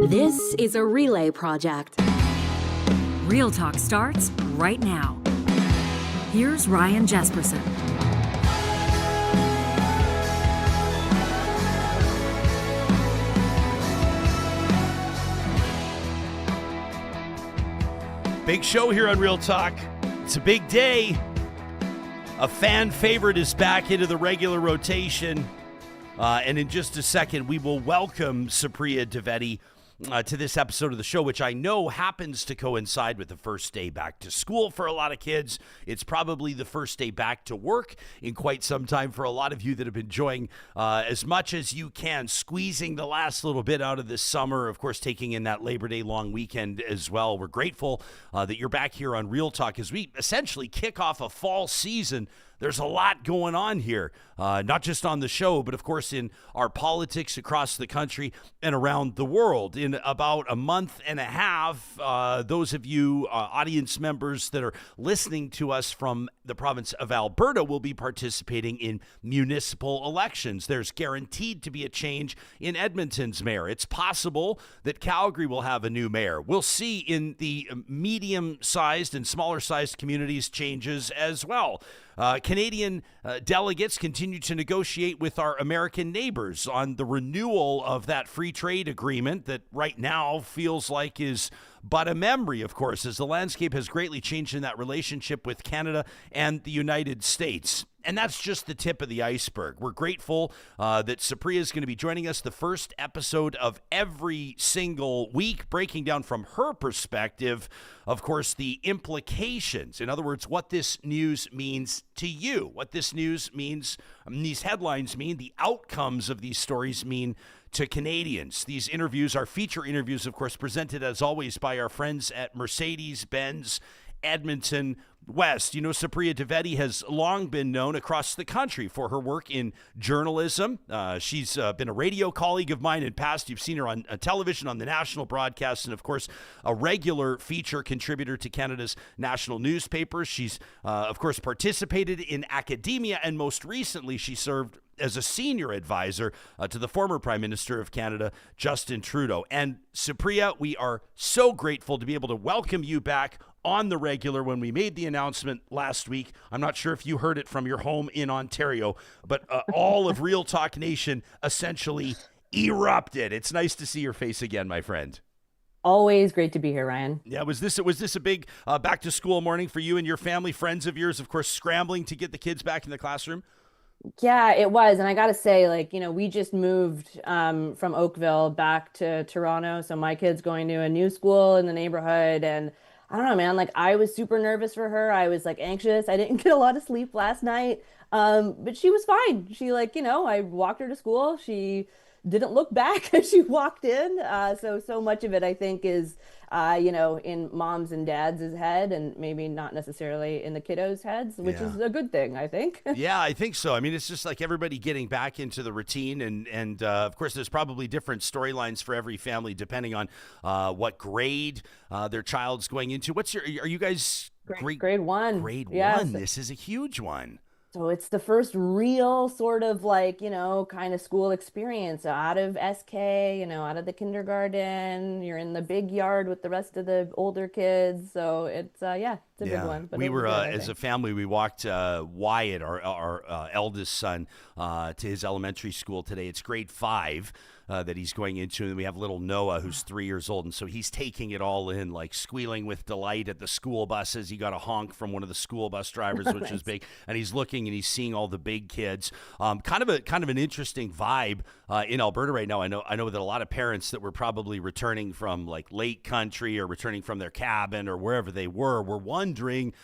This is a relay project. Real Talk starts right now. Here's Ryan Jesperson. Big show here on Real Talk. It's a big day. A fan favorite is back into the regular rotation. And in just a second, we will welcome Supriya Dwivedi to this episode of the show, which I know happens to coincide with the first day back to school for a lot of kids. It's probably the first day back to work in quite some time for a lot of you that have been enjoying as much as you can, squeezing the last little bit out of this summer, of course, taking in that Labor Day long weekend as well. We're grateful that you're back here on Real Talk as we essentially kick off a fall season. There's a lot going on here, not just on the show, but of course in our politics across the country and around the world. In about a month and a half, those of you audience members that are listening to us from the province of Alberta will be participating in municipal elections. There's guaranteed to be a change in Edmonton's mayor. It's possible that Calgary will have a new mayor. We'll see in the medium-sized and smaller-sized communities changes as well. Canadian delegates continue to negotiate with our American neighbors on the renewal of that free trade agreement that right now feels like is but a memory, of course, as the landscape has greatly changed in that relationship with Canada and the United States. And that's just the tip of the iceberg. We're grateful that Supriya is going to be joining us the first episode of every single week, breaking down from her perspective, of course, the implications. In other words, what this news means to you, what this news means, these headlines mean, the outcomes of these stories mean to Canadians. These interviews are feature interviews, of course, presented as always by our friends at Mercedes-Benz Edmonton West. You know, Supriya Dwivedi has long been known across the country for her work in journalism. She's been a radio colleague of mine in past. You've seen her on television, on the national broadcast, and of course, a regular feature contributor to Canada's national newspapers. She's, of course, participated in academia, and most recently, she served as a senior advisor to the former Prime Minister of Canada, Justin Trudeau. And Supriya, we are so grateful to be able to welcome you back on the regular. When we made the announcement last week, I'm not sure if you heard it from your home in Ontario, but all of Real Talk Nation essentially erupted. It's nice to see your face again, my friend. Always great to be here, Ryan. Yeah, was this a big back to school morning for you and your family, friends of yours, of course, scrambling to get the kids back in the classroom? Yeah, it was. And I got to say, we just moved from Oakville back to Toronto. So my kid's going to a new school in the neighborhood. And I don't know, man, I was super nervous for her. I was anxious. I didn't get a lot of sleep last night. But she was fine. She I walked her to school. She didn't look back as she walked in. So much of it, I think, is, in moms and dads' head and maybe not necessarily in the kiddos' heads, which is a good thing, I think. Yeah, I think so. I mean, it's just like everybody getting back into the routine. And of course, there's probably different storylines for every family, depending on what grade their child's going into. Are you guys grade one? Grade one. This is a huge one. So it's the first real sort of kind of school experience out of SK, out of the kindergarten. You're in the big yard with the rest of the older kids. So it's a big one. But we were, as a family, we walked Wyatt, our eldest son, to his elementary school today. It's grade 5. That he's going into, and we have little Noah, who's 3 years old, and so he's taking it all in, squealing with delight at the school buses. He got a honk from one of the school bus drivers, which is big, and he's looking and he's seeing all the big kids. Kind of an interesting vibe in Alberta right now. I know that a lot of parents that were probably returning from Lake Country or returning from their cabin or wherever they were wondering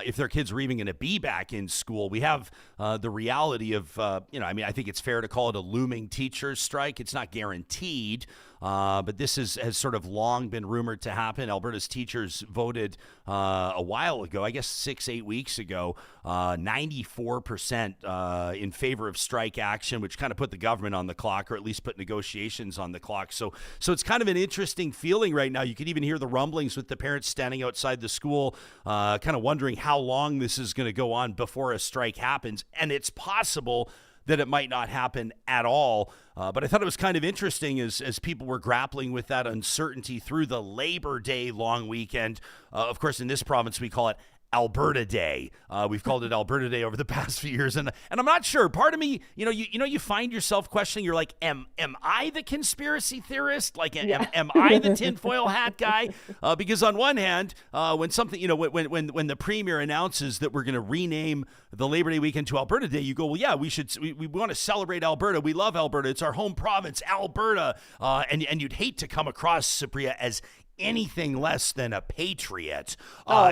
if their kids were even going to be back in school. We have the reality of, I think it's fair to call it a looming teachers strike. It's not guaranteed, but this has sort of long been rumored to happen. Alberta's teachers voted a while ago, I guess 6-8 weeks ago, 94% in favor of strike action, which kind of put the government on the clock, or at least put negotiations on the clock. So it's kind of an interesting feeling right now. You could even hear the rumblings with the parents standing outside the school, kind of wondering how long this is going to go on before a strike happens. And it's possible that it might not happen at all. But I thought it was kind of interesting as people were grappling with that uncertainty through the Labor Day long weekend. Of course, in this province, we call it Alberta Day. We've called it Alberta Day over the past few years, and I'm not sure. Part of me, you find yourself questioning. You're like, am I the conspiracy theorist? Like, am I the tinfoil hat guy? Because on one hand, when something, when the premier announces that we're going to rename the Labor Day weekend to Alberta Day, you go, well, yeah, we want to celebrate Alberta. We love Alberta. It's our home province, Alberta, and you'd hate to come across, Supriya, as anything less than a patriot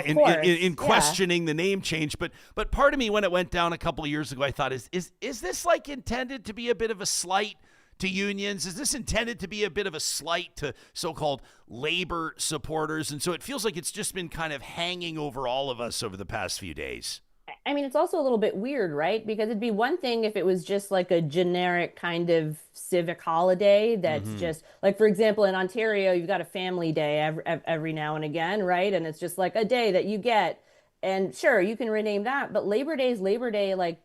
in questioning the name change. But part of me, when it went down a couple of years ago, I thought, is this like intended to be a bit of a slight to unions? Is this intended to be a bit of a slight to so-called labor supporters? And so it feels like it's just been kind of hanging over all of us over the past few days. I mean, it's also a little bit weird, right? Because it'd be one thing if it was just like a generic kind of civic holiday that's just like, for example, in Ontario, you've got a family day every now and again, right? And it's just like a day that you get. And sure, you can rename that, but Labor Day is Labor Day, like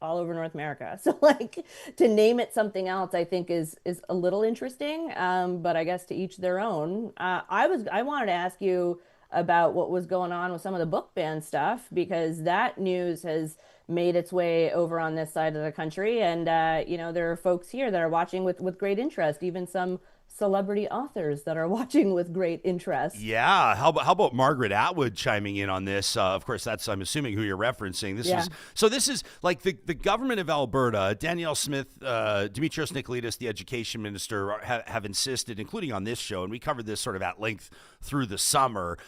all over North America. So like to name it something else, I think is a little interesting. But I guess to each their own. I wanted to ask you about what was going on with some of the book ban stuff, because that news has made its way over on this side of the country. And, there are folks here that are watching with great interest, even some celebrity authors that are watching with great interest. Yeah. How about Margaret Atwood chiming in on this? Of course, I'm assuming who you're referencing. This is like the government of Alberta, Danielle Smith, Dimitrios Nicolaitis, the education minister, have insisted, including on this show, and we covered this sort of at length through the summer,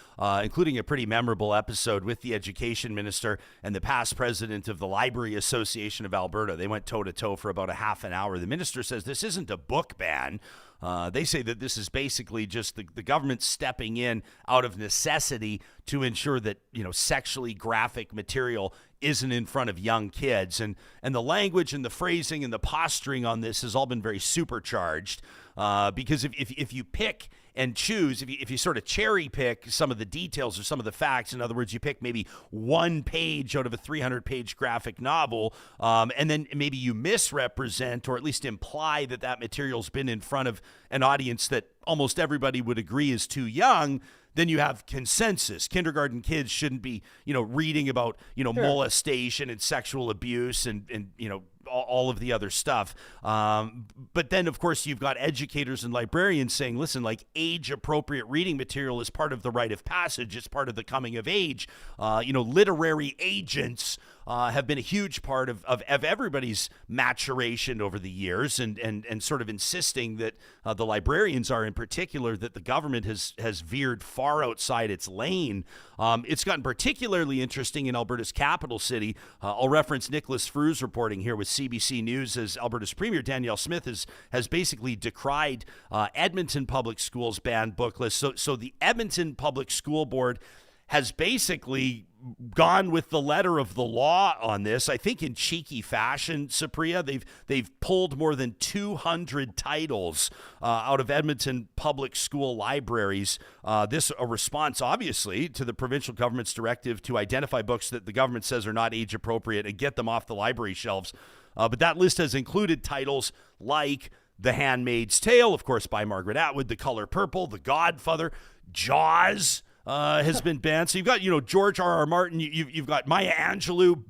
including a pretty memorable episode with the education minister and the past president of the Library Association of Alberta. They went toe-to-toe for about a half an hour. The minister says this isn't a book ban. They say that this is basically just the government stepping in out of necessity to ensure that, sexually graphic material isn't in front of young kids. And the language and the phrasing and the posturing on this has all been very supercharged because if you pick and choose, if you sort of cherry pick some of the details or some of the facts, in other words, you pick maybe one page out of a 300-page graphic novel, and then maybe you misrepresent or at least imply that material's been in front of an audience that almost everybody would agree is too young, then you have consensus. Kindergarten kids shouldn't be, reading about, molestation and sexual abuse and all of the other stuff. But then, of course, you've got educators and librarians saying, listen, like age-appropriate reading material is part of the rite of passage. It's part of the coming of age. Literary agents have been a huge part of everybody's maturation over the years and sort of insisting that the librarians are in particular, that the government has veered far outside its lane. It's gotten particularly interesting in Alberta's capital city. I'll reference Nicholas Frew's reporting here with CBC News as Alberta's Premier Danielle Smith has basically decried Edmonton Public Schools banned book list. So the Edmonton Public School Board has basically gone with the letter of the law on this. I think in cheeky fashion, Supriya, they've pulled more than 200 titles out of Edmonton public school libraries. This a response, obviously, to the provincial government's directive to identify books that the government says are not age appropriate and get them off the library shelves. But that list has included titles like The Handmaid's Tale, of course, by Margaret Atwood, The Color Purple, The Godfather, Jaws has been banned. So you've got, George R.R. Martin, you've got Maya Angelou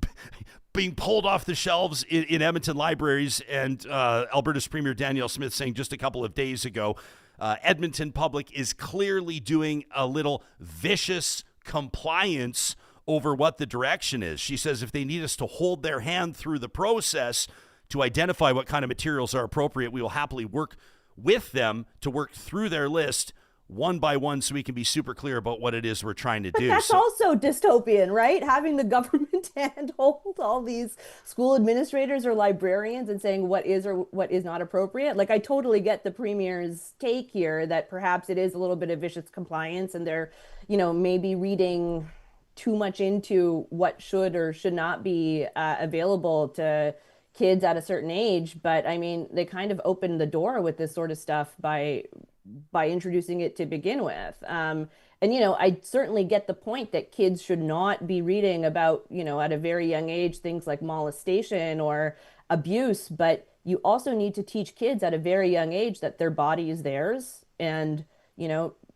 being pulled off the shelves in Edmonton libraries, and Alberta's Premier Danielle Smith saying just a couple of days ago, Edmonton Public is clearly doing a little vicious compliance over what the direction is. She says if they need us to hold their hand through the process to identify what kind of materials are appropriate, we will happily work with them to work through their list one by one so we can be super clear about what it is we're trying to do. That's also dystopian, right? Having the government handhold all these school administrators or librarians and saying what is or what is not appropriate. Like, I totally get the premier's take here that perhaps it is a little bit of vicious compliance and they're, maybe reading too much into what should or should not be available to kids at a certain age. But I mean, they kind of opened the door with this sort of stuff by introducing it to begin with. And, I certainly get the point that kids should not be reading about, at a very young age, things like molestation or abuse, but you also need to teach kids at a very young age that their body is theirs. And,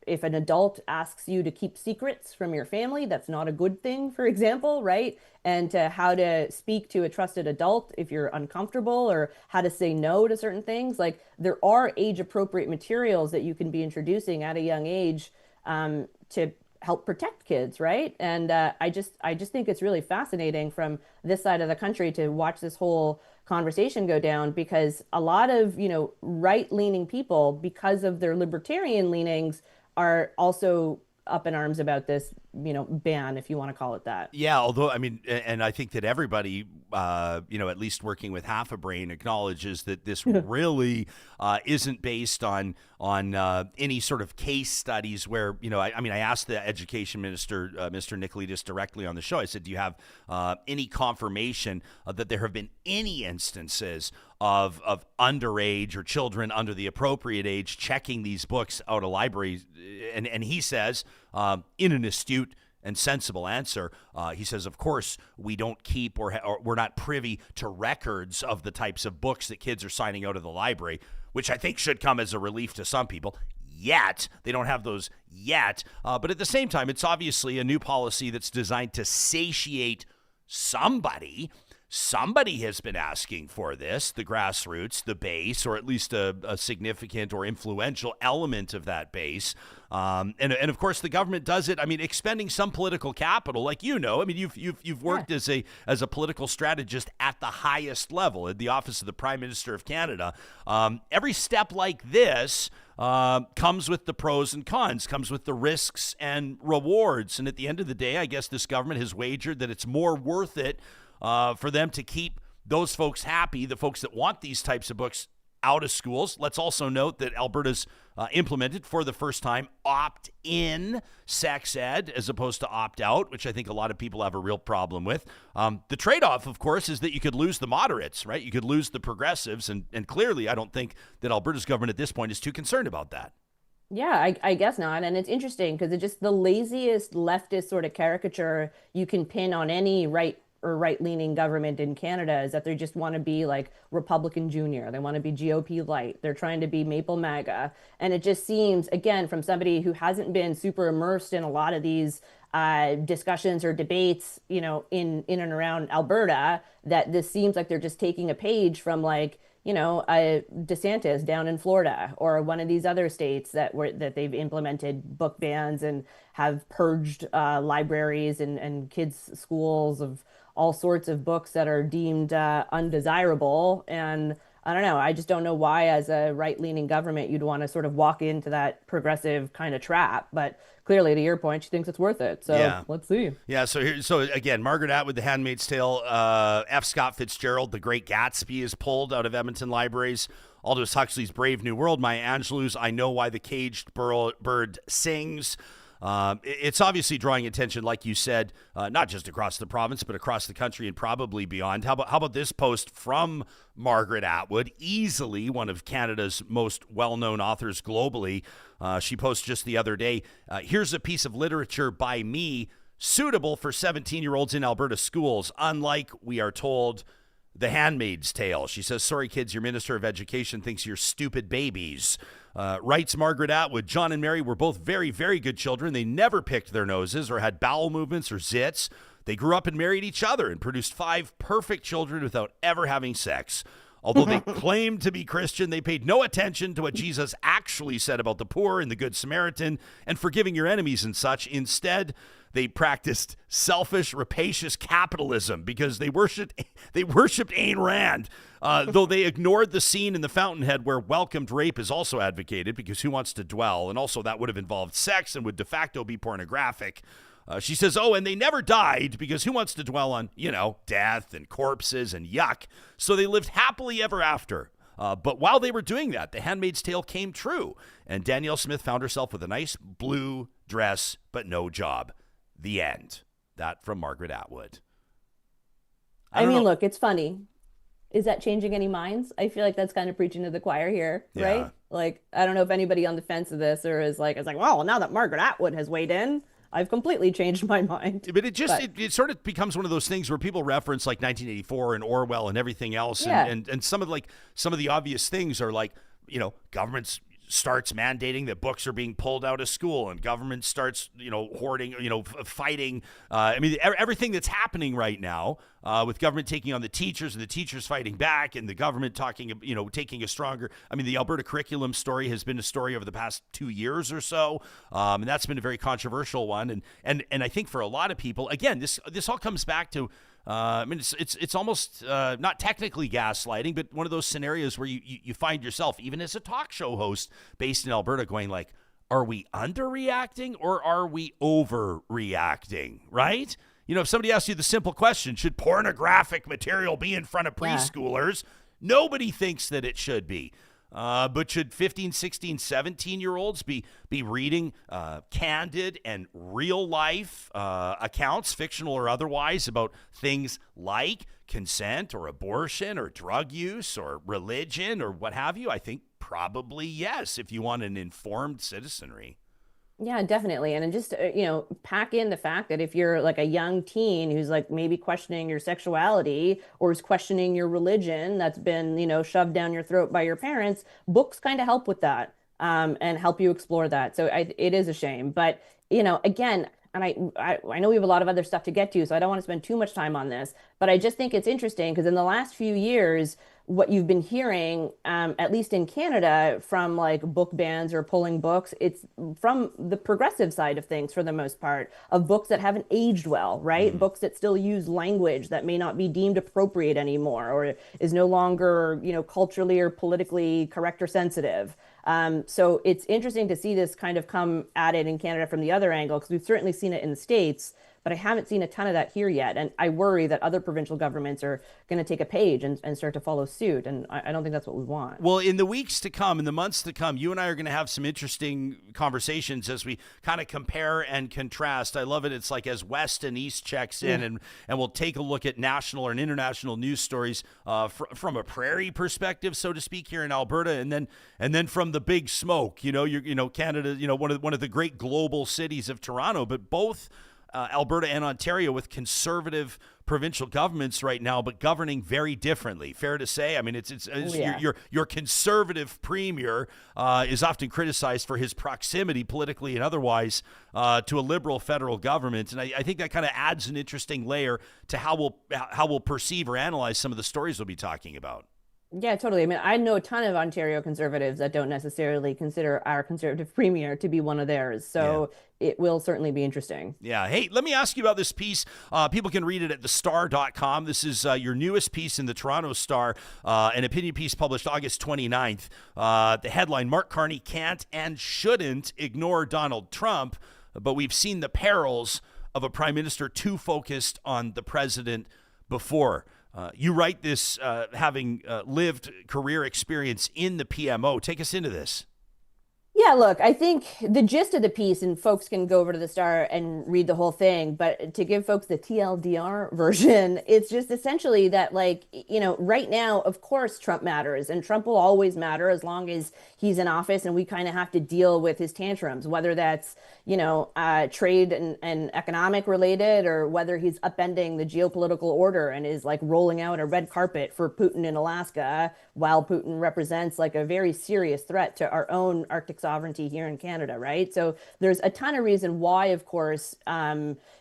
if an adult asks you to keep secrets from your family, that's not a good thing, for example, right? And to how to speak to a trusted adult if you're uncomfortable, or how to say no to certain things. Like, there are age appropriate materials that you can be introducing at a young age to help protect kids, right? And I just think it's really fascinating from this side of the country to watch this whole conversation go down, because a lot of, right-leaning people, because of their libertarian leanings, are also up in arms about this, ban, if you want to call it that. Yeah, although, I mean, and I think that everybody, at least working with half a brain, acknowledges that this really isn't based on any sort of case studies where, I asked the education minister, Mr. Nicolaitis, directly on the show. I said, do you have any confirmation that there have been any instances of underage or children under the appropriate age checking these books out of libraries? And he says, in an astute and sensible answer, he says, of course, we don't keep or we're not privy to records of the types of books that kids are signing out of the library, which I think should come as a relief to some people. Yet, they don't have those yet. But at the same time, it's obviously a new policy that's designed to satiate somebody. Somebody has been asking for this, the grassroots, the base, or at least a significant or influential element of that base. And of course, the government does it. I mean, expending some political capital, like you've worked as a political strategist at the highest level at the office of the Prime Minister of Canada. Every step like this comes with the pros and cons, comes with the risks and rewards. And at the end of the day, I guess this government has wagered that it's more worth it for them to keep those folks happy, the folks that want these types of books out of schools. Let's also note that Alberta's implemented for the first time opt-in sex ed as opposed to opt-out, which I think a lot of people have a real problem with. The trade-off, of course, is that you could lose the moderates, right? You could lose the progressives, and clearly I don't think that Alberta's government at this point is too concerned about that. Yeah, I guess not. And it's interesting because it's just the laziest leftist sort of caricature you can pin on any right-leaning government in Canada is that they just want to be like Republican Junior. They want to be GOP light. They're trying to be Maple MAGA. And it just seems, again, from somebody who hasn't been super immersed in a lot of these discussions or debates, in and around Alberta, that this seems like they're just taking a page from DeSantis down in Florida, or one of these other states that they've implemented book bans and have purged libraries and kids' schools of all sorts of books that are deemed undesirable. And I don't know, I just don't know why, as a right-leaning government, you'd want to sort of walk into that progressive kind of trap. But clearly, to your point, she thinks it's worth it. So yeah. Let's see. Yeah, so again, Margaret Atwood, The Handmaid's Tale, F. Scott Fitzgerald, The Great Gatsby is pulled out of Edmonton libraries. Aldous Huxley's Brave New World, Maya Angelou's I Know Why the Caged Bird Sings. It's obviously drawing attention, like you said, not just across the province, but across the country and probably beyond. How about this post from Margaret Atwood, easily one of Canada's most well-known authors globally? She posted just the other day, here's a piece of literature by me suitable for 17-year-olds in Alberta schools, unlike, we are told, The Handmaid's Tale. She says, sorry, kids, your Minister of Education thinks you're stupid babies. Writes Margaret Atwood, John and Mary were both very, very good children. They never picked their noses or had bowel movements or zits. They grew up and married each other and produced 5 perfect children without ever having sex. Although they claimed to be Christian, they paid no attention to what Jesus actually said about the poor and the Good Samaritan and forgiving your enemies and such. Instead, they practiced selfish, rapacious capitalism because they worshipped Ayn Rand, though they ignored the scene in the Fountainhead where welcomed rape is also advocated, because who wants to dwell? And also that would have involved sex and would de facto be pornographic. She says, and they never died, because who wants to dwell on, death and corpses and yuck? So they lived happily ever after. But while they were doing that, The Handmaid's Tale came true, and Danielle Smith found herself with a nice blue dress, but no job. The end. That from Margaret Atwood. I mean, look, it's funny. Is that changing any minds? I feel like that's kind of preaching to the choir here, right? Like, I don't know if anybody on the fence of this or is like, well, now that Margaret Atwood has weighed in, I've completely changed my mind. But it sort of becomes one of those things where people reference like 1984 and Orwell and everything else. Yeah. And some of the obvious things are like, governments starts mandating that books are being pulled out of school, and government starts, hoarding, fighting. Everything that's happening right now with government taking on the teachers and the teachers fighting back and the government taking a stronger. The Alberta curriculum story has been a story over the past 2 years or so. And that's been a very controversial one. And I think for a lot of people, again, this all comes back to, it's almost not technically gaslighting, but one of those scenarios where you find yourself, even as a talk show host based in Alberta, going like, are we underreacting or are we overreacting, right? If somebody asks you the simple question, should pornographic material be in front of preschoolers? Nobody thinks that it should be. But should 15, 16, 17-year-olds be reading candid and real-life accounts, fictional or otherwise, about things like consent or abortion or drug use or religion or what have you? I think probably yes, if you want an informed citizenry. Yeah, definitely. And just, pack in the fact that if you're like a young teen who's like maybe questioning your sexuality or is questioning your religion that's been, shoved down your throat by your parents, books kind of help with that, and help you explore that. So it is a shame. But, again, and I know we have a lot of other stuff to get to, so I don't want to spend too much time on this, but I just think it's interesting because in the last few years, what you've been hearing, at least in Canada, from like book bans or pulling books, it's from the progressive side of things for the most part, of books that haven't aged well, right? Books that still use language that may not be deemed appropriate anymore or is no longer, culturally or politically correct or sensitive. So it's interesting to see this kind of come at it in Canada from the other angle, because we've certainly seen it in the States, but I haven't seen a ton of that here yet. And I worry that other provincial governments are going to take a page and start to follow suit. And I don't think that's what we want. Well, in the weeks to come, in the months to come, you and I are going to have some interesting conversations as we kind of compare and contrast. I love it. It's like as West and East checks in, and we'll take a look at national and international news stories from a prairie perspective, so to speak, here in Alberta, and then from the big smoke. Canada, one of the great global cities of Toronto, but both Alberta and Ontario with conservative provincial governments right now, but governing very differently. Fair to say? Your conservative premier is often criticized for his proximity politically and otherwise to a liberal federal government, and I think that kind of adds an interesting layer to how we'll perceive or analyze some of the stories we'll be talking about. Yeah, totally. I know a ton of Ontario conservatives that don't necessarily consider our conservative premier to be one of theirs. So it will certainly be interesting. Yeah. Hey, let me ask you about this piece. People can read it at thestar.com. This is your newest piece in the Toronto Star, an opinion piece published August 29th. The headline, Mark Carney can't and shouldn't ignore Donald Trump, but we've seen the perils of a prime minister too focused on the president before. You write this having lived career experience in the PMO. Take us into this. Yeah, look, I think the gist of the piece, and folks can go over to the Star and read the whole thing, but to give folks the TLDR version, it's just essentially that, right now, of course, Trump matters, and Trump will always matter as long as he's in office, and we kind of have to deal with his tantrums, whether that's, trade and economic related, or whether he's upending the geopolitical order and is rolling out a red carpet for Putin in Alaska, while Putin represents a very serious threat to our own Arctic sovereignty here in Canada, right? So there's a ton of reason why, of course,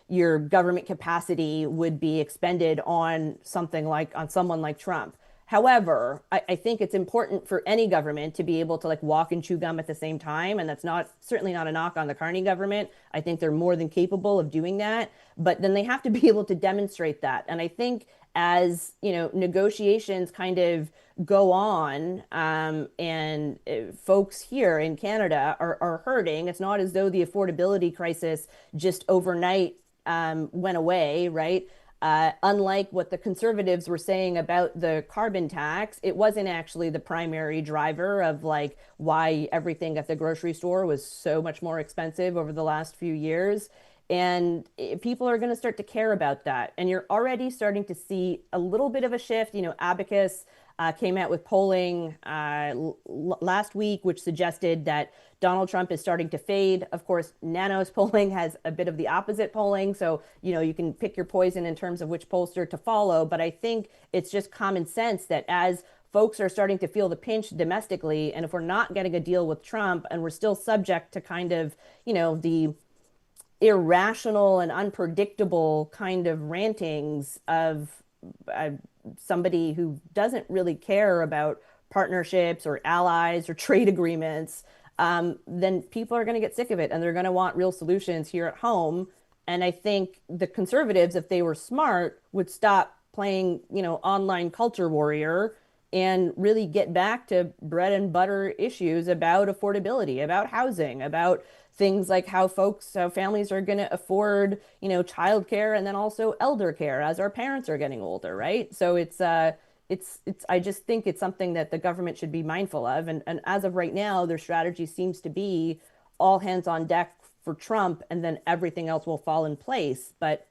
your government capacity would be expended on someone like Trump. However, I think it's important for any government to be able to walk and chew gum at the same time. And that's certainly not a knock on the Carney government. I think they're more than capable of doing that, but then they have to be able to demonstrate that. And I think as, negotiations kind of go on, and folks here in Canada are hurting, it's not as though the affordability crisis just overnight went away, right? Unlike what the Conservatives were saying about the carbon tax, it wasn't actually the primary driver of why everything at the grocery store was so much more expensive over the last few years. And people are going to start to care about that. And you're already starting to see a little bit of a shift. Abacus came out with polling last week, which suggested that Donald Trump is starting to fade. Of course, Nanos polling has a bit of the opposite polling. So, you can pick your poison in terms of which pollster to follow. But I think it's just common sense that as folks are starting to feel the pinch domestically, and if we're not getting a deal with Trump and we're still subject to kind of, the irrational and unpredictable kind of rantings of somebody who doesn't really care about partnerships or allies or trade agreements, then people are going to get sick of it and they're going to want real solutions here at home. And I think the conservatives, if they were smart, would stop playing, online culture warrior and really get back to bread and butter issues about affordability, about housing, about things like how families are going to afford, childcare and then also elder care as our parents are getting older, right? So I just think it's something that the government should be mindful of. And as of right now, their strategy seems to be all hands on deck for Trump, and then everything else will fall in place. But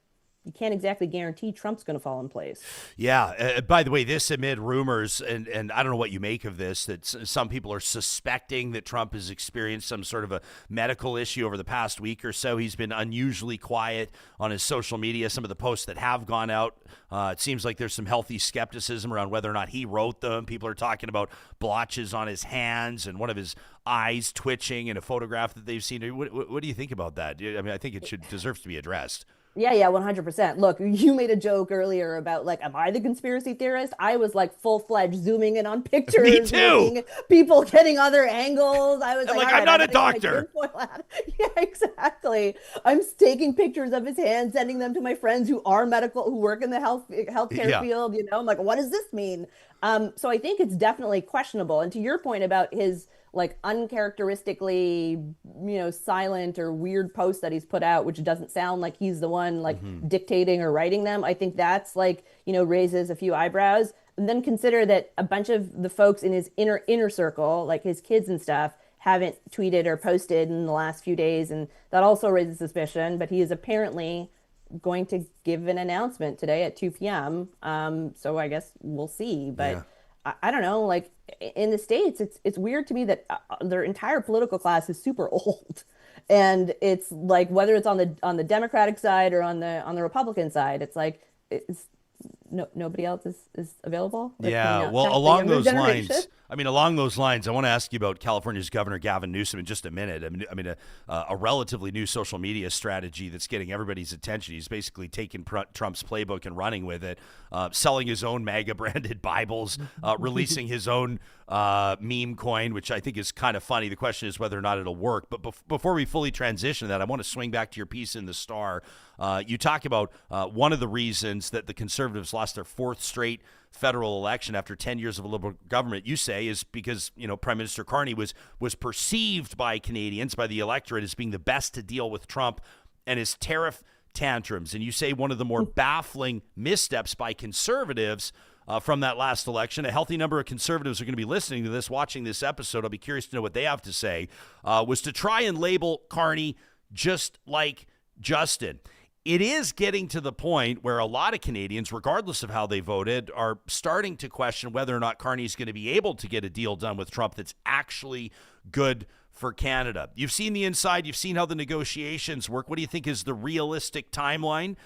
you can't exactly guarantee Trump's going to fall in place. Yeah. By the way, this amid rumors, and I don't know what you make of this, that some people are suspecting that Trump has experienced some sort of a medical issue over the past week or so. He's been unusually quiet on his social media. Some of the posts that have gone out, it seems like there's some healthy skepticism around whether or not he wrote them. People are talking about blotches on his hands and one of his eyes twitching in a photograph that they've seen. What do you think about that? I mean, I think it deserves to be addressed. Yeah, 100%. Look, you made a joke earlier about am I the conspiracy theorist? I was full-fledged zooming in on pictures. Me too. People getting other angles. I was I'm like, I'm not a doctor. Yeah, exactly. I'm taking pictures of his hands, sending them to my friends who are medical, who work in the healthcare field. I'm like, what does this mean? So I think it's definitely questionable. And to your point about his uncharacteristically, silent or weird posts that he's put out, which doesn't sound like he's the one dictating or writing them. I think that's raises a few eyebrows. And then consider that a bunch of the folks in his inner circle, like his kids and stuff, haven't tweeted or posted in the last few days. And that also raises suspicion, but he is apparently going to give an announcement today at 2 p.m. So I guess we'll see, but yeah. I don't know, in the States, it's weird to me that their entire political class is super old. And it's whether it's on the Democratic side or on the Republican side, it's nobody else is available. Yeah, well, along those lines, I want to ask you about California's Governor Gavin Newsom in just a minute. A relatively new social media strategy that's getting everybody's attention. He's basically taken Trump's playbook and running with it, selling his own MAGA-branded Bibles, releasing his own meme coin, which I think is kind of funny. The question is whether or not it'll work. But before we fully transition to that, I want to swing back to your piece in the Star. You talk about one of the reasons that the Conservatives lost their fourth straight federal election after 10 years of a Liberal government, you say, is because, Prime Minister Carney was perceived by Canadians, by the electorate, as being the best to deal with Trump and his tariff tantrums. And you say one of the more baffling missteps by Conservatives from that last election. A healthy number of Conservatives are going to be listening to this, watching this episode. I'll be curious to know what they have to say, was to try and label Carney just like Justin. It is getting to the point where a lot of Canadians, regardless of how they voted, are starting to question whether or not Carney's going to be able to get a deal done with Trump that's actually good for Canada. You've seen the inside. You've seen how the negotiations work. What do you think is the realistic timeline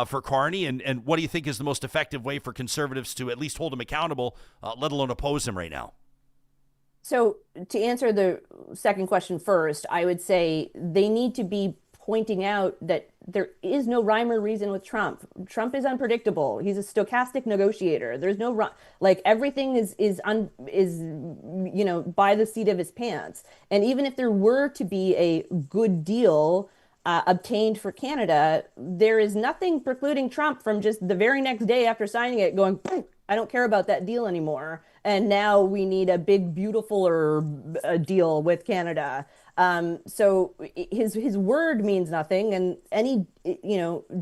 for Carney? And what do you think is the most effective way for Conservatives to at least hold him accountable, let alone oppose him right now? So to answer the second question first, I would say they need to be pointing out that there is no rhyme or reason with Trump. Trump is unpredictable. He's a stochastic negotiator. There's no everything is by the seat of his pants. And even if there were to be a good deal obtained for Canada, there is nothing precluding Trump from just the very next day after signing it going, I don't care about that deal anymore. And now we need a big, beautiful deal with Canada. So his word means nothing, and any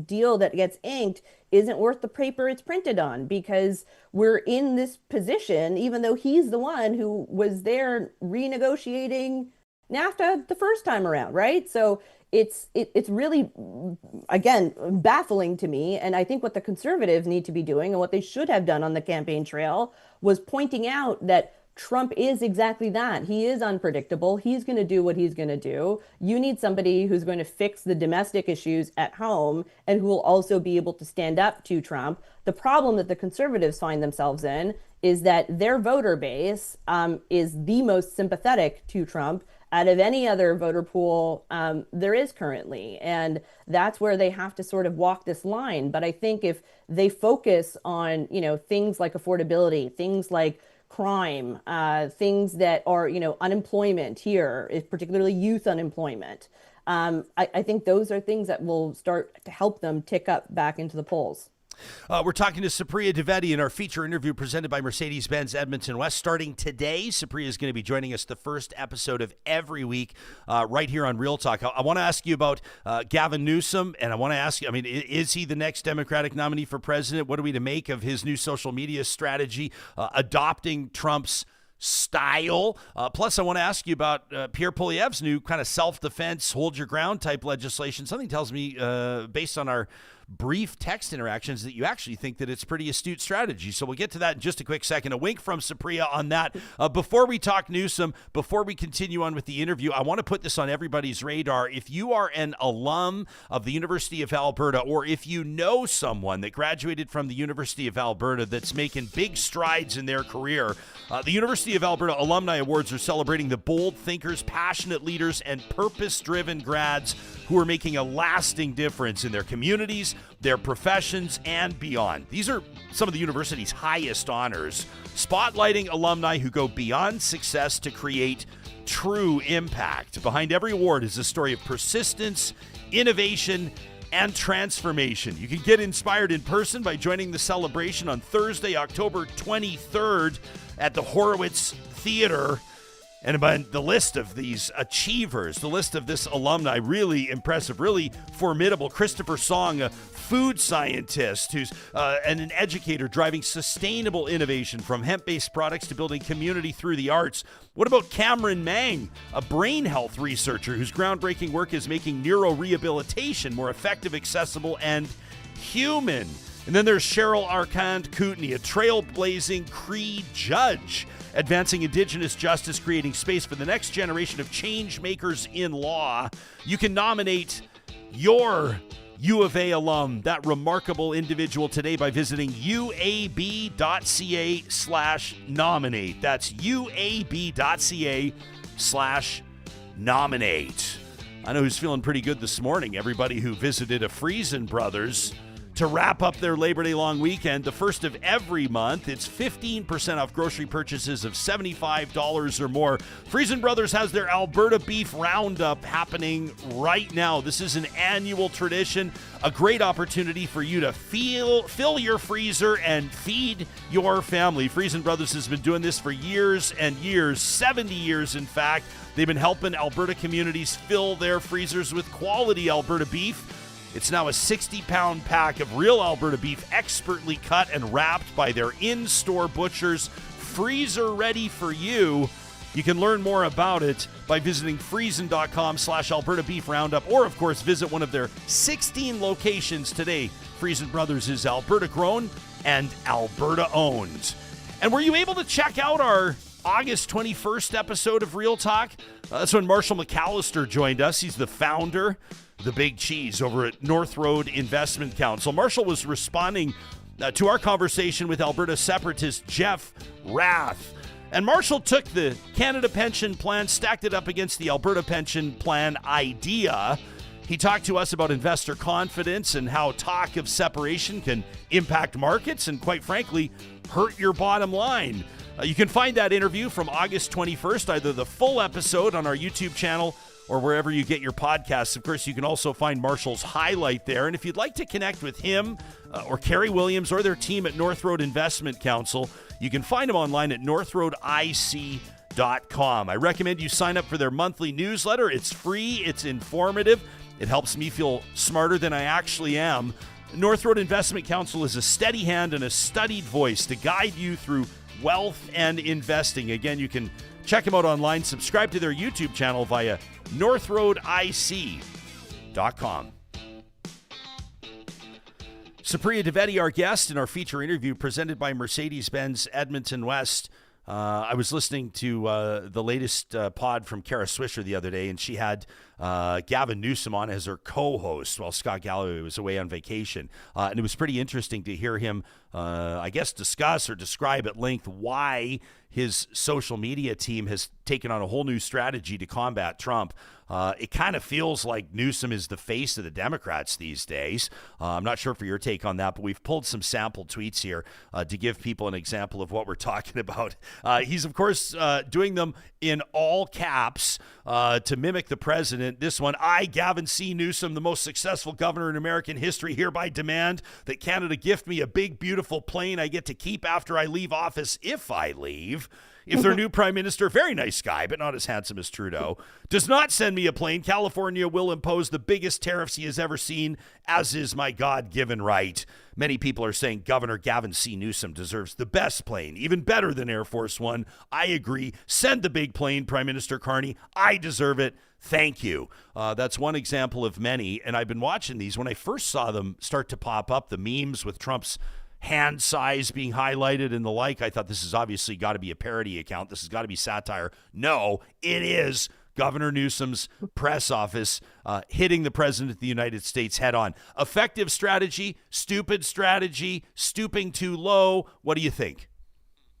deal that gets inked isn't worth the paper it's printed on, because we're in this position, even though he's the one who was there renegotiating NAFTA the first time around, right? So it's really, again, baffling to me. And I think what the Conservatives need to be doing and what they should have done on the campaign trail was pointing out that Trump is exactly that. He is unpredictable. He's going to do what he's going to do. You need somebody who's going to fix the domestic issues at home and who will also be able to stand up to Trump. The problem that the Conservatives find themselves in is that their voter base is the most sympathetic to Trump out of any other voter pool there is currently. And that's where they have to sort of walk this line. But I think if they focus on, things like affordability, things like crime, things that are, unemployment here, is particularly youth unemployment. I think those are things that will start to help them tick up back into the polls. We're talking to Supriya Dwivedi in our feature interview presented by Mercedes-Benz Edmonton West. Starting today, Supriya is going to be joining us the first episode of every week right here on Real Talk. I want to ask you about Gavin Newsom, and I want to ask you, is he the next Democratic nominee for president? What are we to make of his new social media strategy, adopting Trump's style? Plus, I want to ask you about Pierre Poilievre's new kind of self-defense, hold your ground type legislation. Something tells me, based on our brief text interactions, that you actually think that it's pretty astute strategy. So we'll get to that in just a quick second. A wink from Supriya on that. Before we talk Newsom, before we continue on with the interview, I want to put this on everybody's radar. If you are an alum of the University of Alberta, or if you know someone that graduated from the University of Alberta that's making big strides in their career, the University of Alberta Alumni Awards are celebrating the bold thinkers, passionate leaders, and purpose-driven grads who are making a lasting difference in their communities, their professions, and beyond. These are some of the university's highest honors, spotlighting alumni who go beyond success to create true impact. Behind every award is a story of persistence, innovation, and transformation. You can get inspired in person by joining the celebration on Thursday, October 23rd at the Horowitz Theater. And by the list of these achievers, the list of this alumni, really impressive, really formidable. Christopher Song, a food scientist who's an educator driving sustainable innovation from hemp-based products to building community through the arts. What about Cameron Mang, a brain health researcher whose groundbreaking work is making neurorehabilitation more effective, accessible, and human? And then there's Cheryl Arcand-Kootenay, a trailblazing Cree judge, advancing Indigenous justice, creating space for the next generation of change makers in law. You can nominate your U of A alum, that remarkable individual, today by visiting uab.ca/nominate. That's uab.ca/nominate. I know who's feeling pretty good this morning. Everybody who visited a Friesen Brothers to wrap up their Labor Day long weekend, the first of every month. It's 15% off grocery purchases of $75 or more. Friesen Brothers has their Alberta Beef Roundup happening right now. This is an annual tradition, a great opportunity for you to fill your freezer and feed your family. Friesen Brothers has been doing this for years and years, 70 years in fact. They've been helping Alberta communities fill their freezers with quality Alberta beef. It's now a 60-pound pack of real Alberta beef, expertly cut and wrapped by their in-store butchers, freezer ready for you. You can learn more about it by visiting friesen.com/Alberta Beef Roundup, or of course visit one of their 16 locations today. Friesen Brothers is Alberta grown and Alberta owned. And were you able to check out our August 21st episode of Real Talk? That's when Marshall McAllister joined us. He's the founder, the big cheese, over at North Road Investment Council. Marshall was responding to our conversation with Alberta separatist Jeff Rath. And Marshall took the Canada Pension Plan, stacked it up against the Alberta Pension Plan idea. He talked to us about investor confidence and how talk of separation can impact markets and, quite frankly, hurt your bottom line. You can find that interview from August 21st, either the full episode on our YouTube channel or wherever you get your podcasts. Of course, you can also find Marshall's highlight there. And if you'd like to connect with him or Carrie Williams or their team at North Road Investment Council, you can find them online at northroadic.com. I recommend you sign up for their monthly newsletter. It's free, it's informative, it helps me feel smarter than I actually am. North Road Investment Council is a steady hand and a studied voice to guide you through wealth and investing. Again, you can check them out online. Subscribe to their YouTube channel via northroadic.com. episode.where. Supriya Dwivedi, our guest in our feature interview presented by Mercedes-Benz Edmonton West. I was listening to the latest pod from Kara Swisher the other day, and she had Gavin Newsom on as her co-host while Scott Galloway was away on vacation. And it was pretty interesting to hear him, I guess, discuss or describe at length why his social media team has taken on a whole new strategy to combat Trump. It kind of feels like Newsom is the face of the Democrats these days. I'm not sure for your take on that, but we've pulled some sample tweets here to give people an example of what we're talking about. He's, of course, doing them in all caps to mimic the president. This one, I, Gavin C. Newsom, the most successful governor in American history, hereby demand that Canada gift me a big, beautiful plane I get to keep after I leave office, if I leave. If their new prime minister, very nice guy, but not as handsome as Trudeau, does not send me a plane, California will impose the biggest tariffs he has ever seen, as is my God-given right. Many people are saying Governor Gavin C. Newsom deserves the best plane, even better than Air Force One. I agree. Send the big plane, Prime Minister Carney. I deserve it. Thank you. That's one example of many, and I've been watching these. When I first saw them start to pop up, the memes with Trump's hand size being highlighted and the like, I thought this has obviously got to be a parody account. This has got to be satire. No, it is Governor Newsom's press office hitting the president of the United States head on. Effective strategy, stupid strategy, stooping too low. What do you think?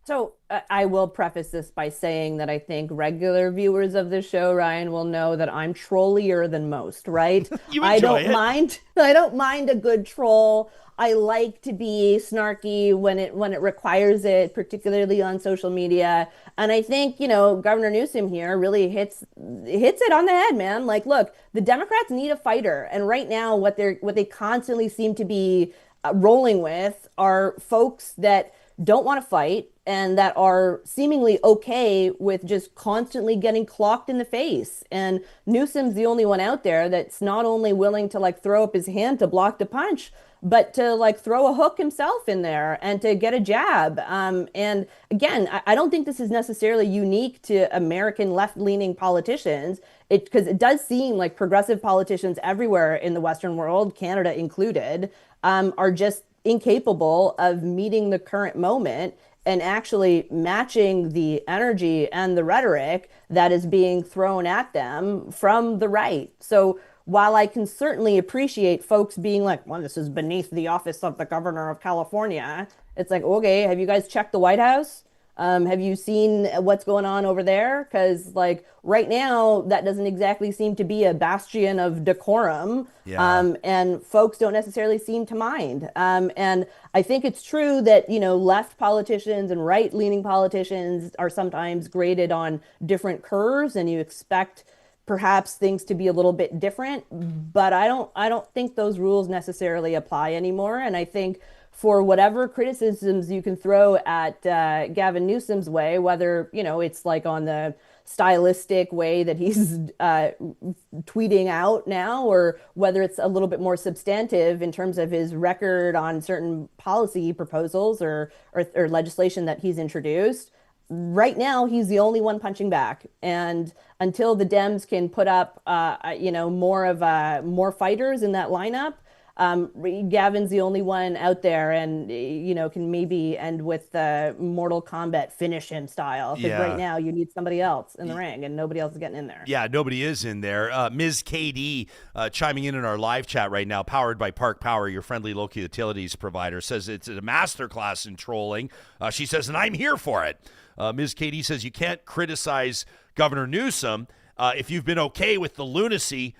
So I will preface this by saying that I think regular viewers of this show, Ryan, will know that I'm trollier than most, right? I don't mind a good troll. I like to be snarky when it requires it, particularly on social media. And I think, Governor Newsom here really hits it on the head, man. Like, look, the Democrats need a fighter. And right now, what they constantly seem to be rolling with are folks that don't want to fight and that are seemingly okay with just constantly getting clocked in the face. And Newsom's the only one out there that's not only willing to throw up his hand to block the punch, but to throw a hook himself in there and to get a jab. And again, I don't think this is necessarily unique to American left-leaning politicians, because it does seem like progressive politicians everywhere in the Western world, Canada included, are just incapable of meeting the current moment and actually matching the energy and the rhetoric that is being thrown at them from the right. So while I can certainly appreciate folks being like, well, this is beneath the office of the governor of California, it's like, okay, have you guys checked the White House? Have you seen what's going on over there? Because right now, that doesn't exactly seem to be a bastion of decorum. Yeah. And folks don't necessarily seem to mind. And I think it's true that, left politicians and right-leaning politicians are sometimes graded on different curves, and you expect perhaps things to be a little bit different. But I don't think those rules necessarily apply anymore. And I think for whatever criticisms you can throw at Gavin Newsom's way, whether, it's on the stylistic way that he's tweeting out now, or whether it's a little bit more substantive in terms of his record on certain policy proposals or legislation that he's introduced. Right now, he's the only one punching back. And until the Dems can put up, more fighters in that lineup, Gavin's the only one out there, and can maybe end with the Mortal Kombat finish him style. Because right now you need somebody else in the ring, and nobody else is getting in there. Yeah, nobody is in there. Ms. KD chiming in our live chat right now, powered by Park Power, your friendly local utilities provider, says it's a masterclass in trolling. She says, and I'm here for it. Ms. KD says you can't criticize Governor Newsom if you've been okay with the lunacy.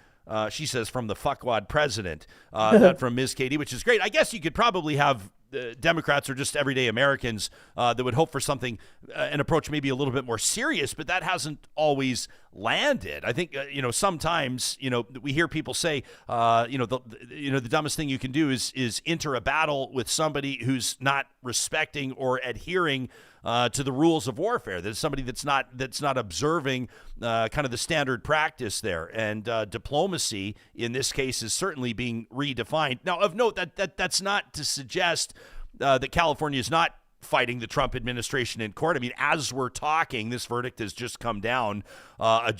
She says, from the fuckwad president, that from Ms. Katie, which is great. I guess you could probably have Democrats or just everyday Americans that would hope for something, an approach maybe a little bit more serious, but that hasn't always landed. I think, sometimes, we hear people say, the dumbest thing you can do is enter a battle with somebody who's not respecting or adhering to the rules of warfare. There's somebody that's not observing kind of the standard practice there. And diplomacy in this case is certainly being redefined. Now, of note, that's not to suggest that California is not fighting the Trump administration in court. I mean, as we're talking, this verdict has just come down a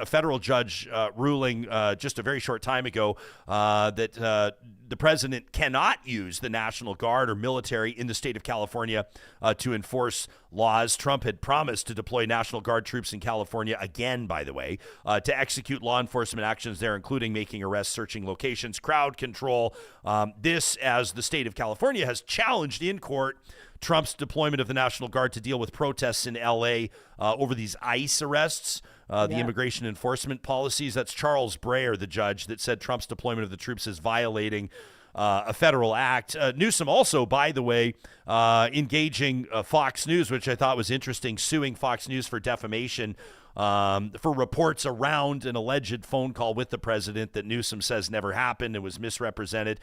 federal judge ruling just a very short time ago that the president cannot use the National Guard or military in the state of California to enforce laws. Trump had promised to deploy National Guard troops in California again, by the way, to execute law enforcement actions there, including making arrests, searching locations, crowd control. This, as the state of California has challenged in court Trump's deployment of the National Guard to deal with protests in L.A. Over these ICE arrests, the immigration enforcement policies. That's Charles Breyer, the judge, that said Trump's deployment of the troops is violating a federal act. Newsom also, by the way, engaging Fox News, which I thought was interesting, suing Fox News for defamation for reports around an alleged phone call with the president that Newsom says never happened and was misrepresented.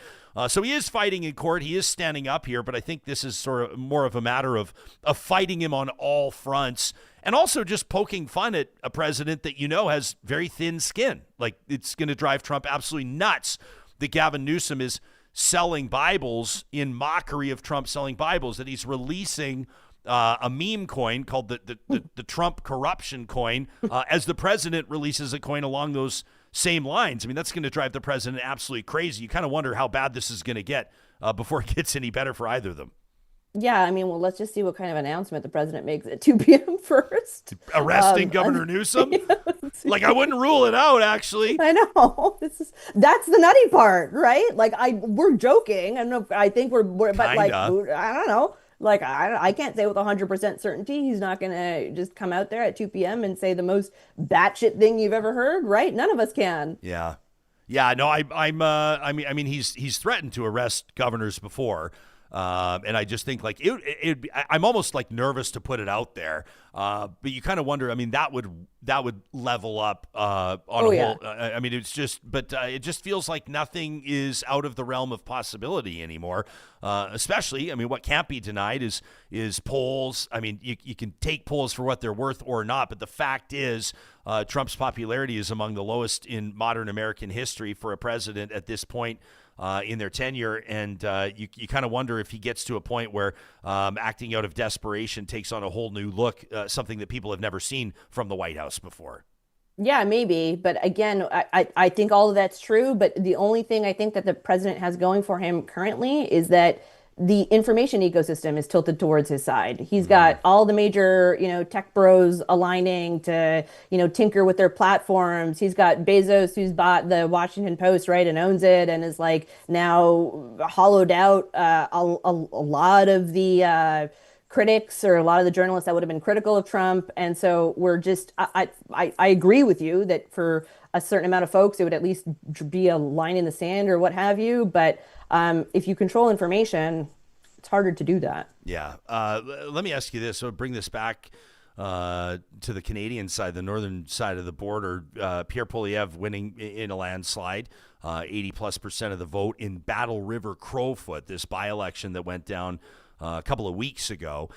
So he is fighting in court. He is standing up here, but I think this is sort of more of a matter of fighting him on all fronts and also just poking fun at a president that has very thin skin. Like, it's going to drive Trump absolutely nuts that Gavin Newsom is selling Bibles in mockery of Trump selling Bibles, that he's releasing a meme coin called the Trump corruption coin as the president releases a coin along those same lines. I mean, that's going to drive the president absolutely crazy. You kind of wonder how bad this is going to get before it gets any better for either of them. Yeah, I mean, well, let's just see what kind of announcement the president makes at 2 p.m. first. Arresting Governor Newsom? Like, I wouldn't rule it out, actually. I know. That's the nutty part, right? Like, we're joking. I think we're but like, I don't know. Like, I can't say with 100% certainty he's not going to just come out there at 2 p.m. and say the most batshit thing you've ever heard, right? None of us can. Yeah. Yeah, no, I mean, he's threatened to arrest governors before. And I just think, like, I'm almost like nervous to put it out there. But you kind of wonder, I mean, that would level up on a whole. I mean, it's just, but it just feels like nothing is out of the realm of possibility anymore. Especially, I mean, what can't be denied is polls. I mean, you can take polls for what they're worth or not, but the fact is, Trump's popularity is among the lowest in modern American history for a president at this point in their tenure, and you kind of wonder if he gets to a point where acting out of desperation takes on a whole new look, something that people have never seen from the White House before. Yeah, maybe. But again, I think all of that's true. But the only thing I think that the president has going for him currently is that the information ecosystem is tilted towards his side. He's got all the major, tech bros aligning to, tinker with their platforms. He's got Bezos, who's bought the Washington Post, right, and owns it, and is like now hollowed out a lot of the critics or a lot of the journalists that would have been critical of Trump. And so we're just, I agree with you that for a certain amount of folks, it would at least be a line in the sand or what have you. But if you control information, it's harder to do that. Yeah. Let me ask you this. So bring this back to the Canadian side, the northern side of the border. Pierre Poilievre winning in a landslide, 80+% of the vote in Battle River Crowfoot, this by-election that went down a couple of weeks ago.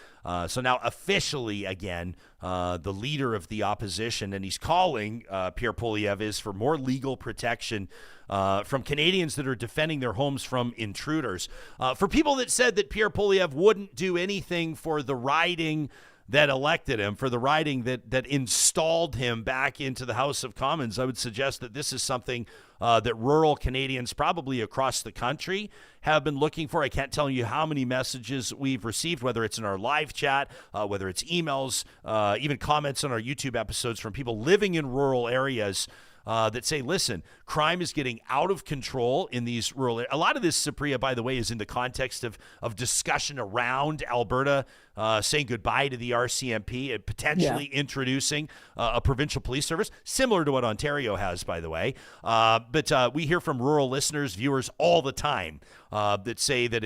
So now officially, again, the leader of the opposition, and he's calling, Pierre Poilievre, is for more legal protection from Canadians that are defending their homes from intruders. For people that said that Pierre Poilievre wouldn't do anything for the riding that elected him, for the riding that installed him back into the House of Commons, I would suggest that this is something that rural Canadians probably across the country have been looking for. I can't tell you how many messages we've received, whether it's in our live chat, whether it's emails, even comments on our YouTube episodes from people living in rural areas that say, listen, crime is getting out of control in these rural areas. A lot of this, Supriya, by the way, is in the context of discussion around Alberta saying goodbye to the RCMP and potentially introducing a provincial police service, similar to what Ontario has, by the way. But we hear from rural listeners, viewers all the time that say that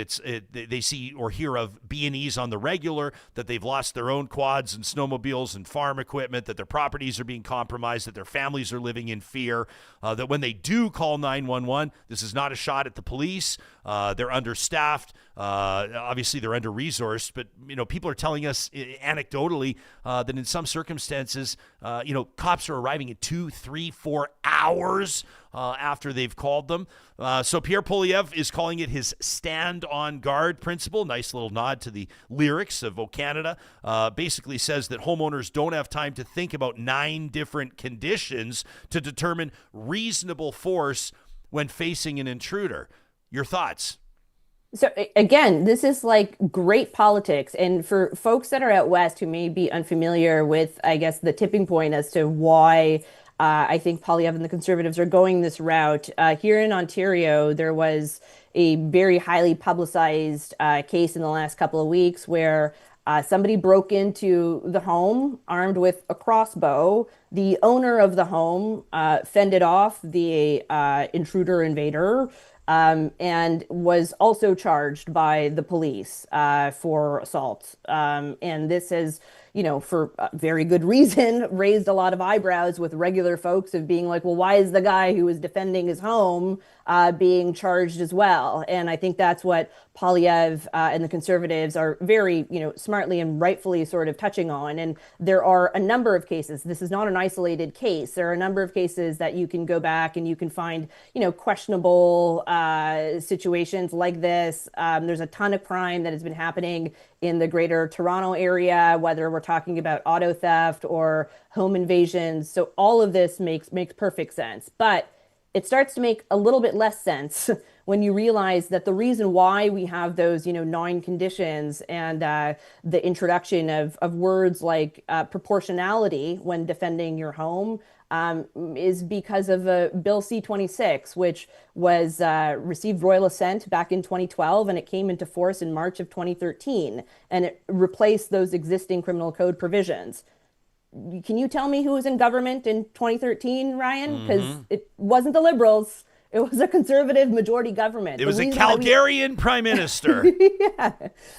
they see or hear of B&Es on the regular, that they've lost their own quads and snowmobiles and farm equipment, that their properties are being compromised, that their families are living in fear, that when they do call 911, this is not a shot at the police. They're understaffed. Obviously, they're under-resourced, but, people are telling us anecdotally that in some circumstances, cops are arriving in 2, 3, 4 hours after they've called them. So Pierre Poilievre is calling it his stand on guard principle. Nice little nod to the lyrics of O Canada. Basically says that homeowners don't have time to think about 9 different conditions to determine reasonable force when facing an intruder. Your thoughts? So again, this is like great politics. And for folks that are out west who may be unfamiliar with, I guess, the tipping point as to why I think Poilievre and the Conservatives are going this route. Here in Ontario, there was a very highly publicized case in the last couple of weeks where somebody broke into the home armed with a crossbow. The owner of the home fended off the intruder invader. And was also charged by the police for assault. And this has, for very good reason, raised a lot of eyebrows with regular folks of being like, well, why is the guy who was defending his home being charged as well? And I think that's what Poilievre and the Conservatives are very, smartly and rightfully sort of touching on. And there are a number of cases. This is not an isolated case. There are a number of cases that you can go back and you can find, questionable situations like this. There's a ton of crime that has been happening in the greater Toronto area, whether we're talking about auto theft or home invasions. So all of this makes perfect sense. But it starts to make a little bit less sense when you realize that the reason why we have those, 9 conditions and the introduction of words like proportionality when defending your home is because of Bill C-26, which was received royal assent back in 2012, and it came into force in March of 2013, and it replaced those existing criminal code provisions. Can you tell me who was in government in 2013, Ryan? Because it wasn't the Liberals. It was a Conservative majority government. It was a Calgarian Prime Minister. Yeah.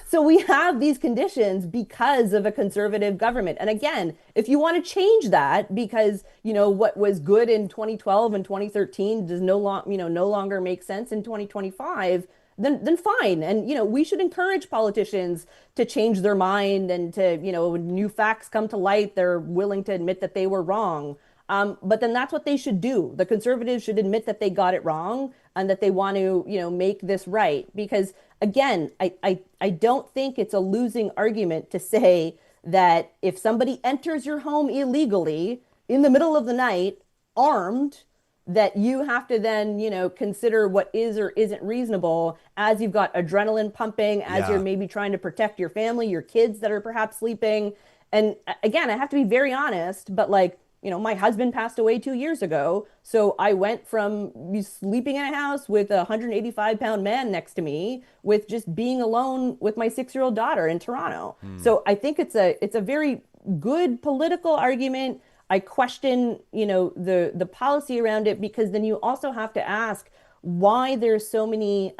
So we have these conditions because of a Conservative government. And again, if you want to change that because, what was good in 2012 and 2013 does no longer make sense in 2025, then fine. And, we should encourage politicians to change their mind and to, when new facts come to light, they're willing to admit that they were wrong. But then that's what they should do. The Conservatives should admit that they got it wrong and that they want to, make this right. Because again, I don't think it's a losing argument to say that if somebody enters your home illegally in the middle of the night, armed, that you have to then, consider what is or isn't reasonable as you've got adrenaline pumping, as you're maybe trying to protect your family, your kids that are perhaps sleeping. And again, I have to be very honest, but my husband passed away 2 years ago. So I went from sleeping in a house with a 185-pound man next to me with just being alone with my 6-year-old daughter in Toronto. So I think it's a very good political argument. I question, the policy around it, because then you also have to ask why there's so many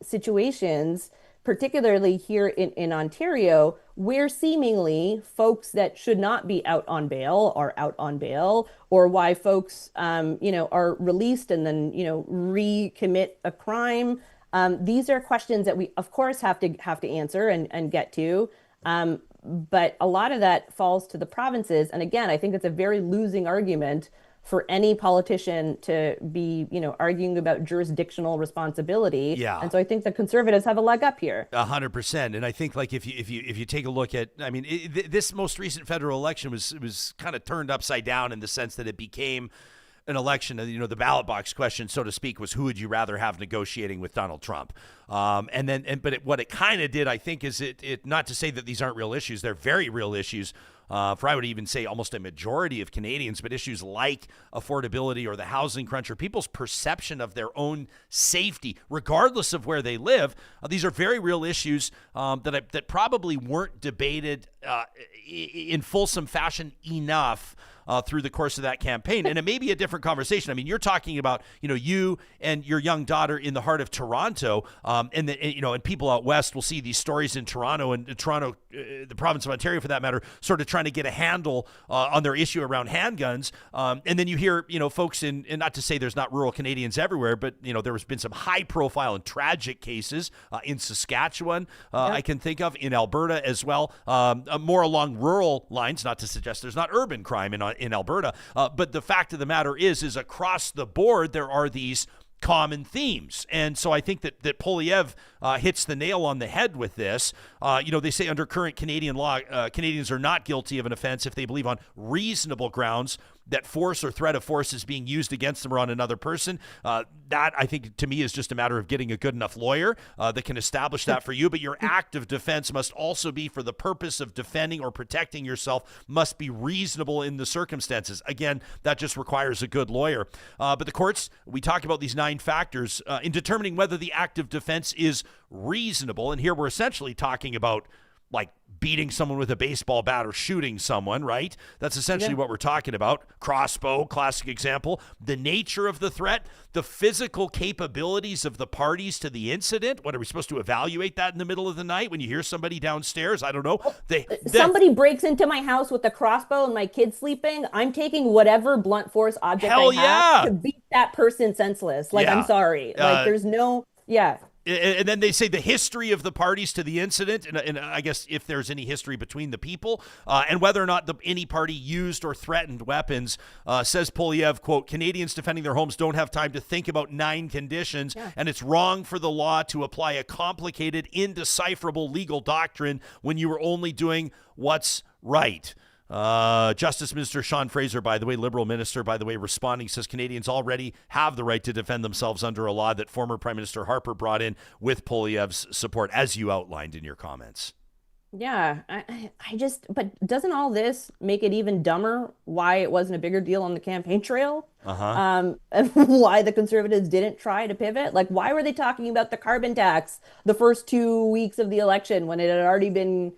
situations, particularly here in Ontario, where seemingly folks that should not be out on bail are out on bail, or why folks, are released and then, recommit a crime. These are questions that we, of course, have to answer and get to. But a lot of that falls to the provinces. And again, I think it's a very losing argument for any politician to be, arguing about jurisdictional responsibility. Yeah. And so I think the Conservatives have a leg up here. 100%. And I think if you take a look at, this most recent federal election was kind of turned upside down in the sense that it became an election, the ballot box question, so to speak, was who would you rather have negotiating with Donald Trump? But what it kind of did, I think, is it not to say that these aren't real issues. They're very real issues. For I would even say almost a majority of Canadians, but issues like affordability or the housing crunch or people's perception of their own safety, regardless of where they live, these are very real issues that probably weren't debated in fulsome fashion enough through the course of that campaign. And it may be a different conversation. I mean, you're talking about, you and your young daughter in the heart of Toronto, and people out west will see these stories in Toronto and the province of Ontario, for that matter, sort of trying to get a handle on their issue around handguns. And then you hear, folks and not to say there's not rural Canadians everywhere, but, there has been some high profile and tragic cases in Saskatchewan, I can think of, in Alberta as well, more along rural lines, not to suggest there's not urban crime in Alberta. But the fact of the matter is across the board, there are these common themes. And so I think that Poilievre hits the nail on the head with this. They say under current Canadian law, Canadians are not guilty of an offense if they believe on reasonable grounds that force or threat of force is being used against them or on another person. That, I think, to me, is just a matter of getting a good enough lawyer that can establish that for you. But your act of defense must also be for the purpose of defending or protecting yourself, must be reasonable in the circumstances. Again, that just requires a good lawyer. But the courts, we talk about these 9 factors in determining whether the act of defense is reasonable. And here we're essentially talking about like beating someone with a baseball bat or shooting someone, right? That's essentially what we're talking about. Crossbow, classic example. The nature of the threat, the physical capabilities of the parties to the incident. What, are we supposed to evaluate that in the middle of the night when you hear somebody downstairs? I don't know. Somebody breaks into my house with a crossbow and my kid's sleeping. I'm taking whatever blunt force object I have to beat that person senseless. Like, I'm sorry. Like, there's no, And then they say the history of the parties to the incident, and I guess if there's any history between the people, and whether or not any party used or threatened weapons. Says Poilievre, quote, Canadians defending their homes don't have time to think about 9 conditions, and it's wrong for the law to apply a complicated, indecipherable legal doctrine when you are only doing what's right. Justice Minister Sean Fraser, by the way, Liberal Minister, by the way, responding, says Canadians already have the right to defend themselves under a law that former Prime Minister Harper brought in with Poilievre's support, as you outlined in your comments. Yeah, but doesn't all this make it even dumber why it wasn't a bigger deal on the campaign trail? And why the Conservatives didn't try to pivot? Like, why were they talking about the carbon tax the first 2 weeks of the election when it had already been,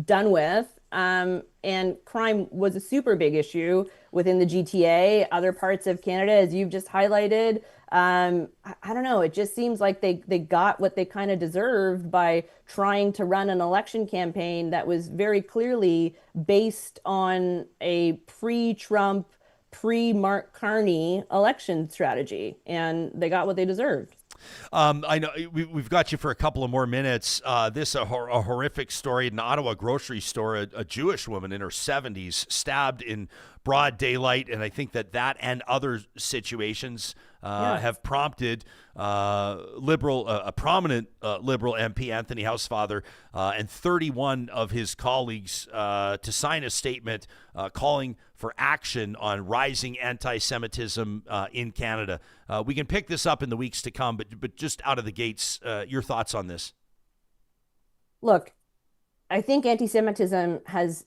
done with? And crime was a super big issue within the GTA, other parts of Canada, as you've just highlighted. I don't know. It just seems like they got what they kind of deserved by trying to run an election campaign that was very clearly based on a pre-Trump, pre-Mark Carney election strategy. And they got what they deserved. I know we've got you for a couple of more minutes. This a horrific story in an Ottawa grocery store. A Jewish woman in her 70s stabbed in broad daylight, and I think that and other situations have prompted a prominent Liberal MP, Anthony Housefather, and 31 of his colleagues to sign a statement calling for action on rising anti-Semitism in Canada. We can pick this up in the weeks to come, but just out of the gates, your thoughts on this? Look, I think anti-Semitism has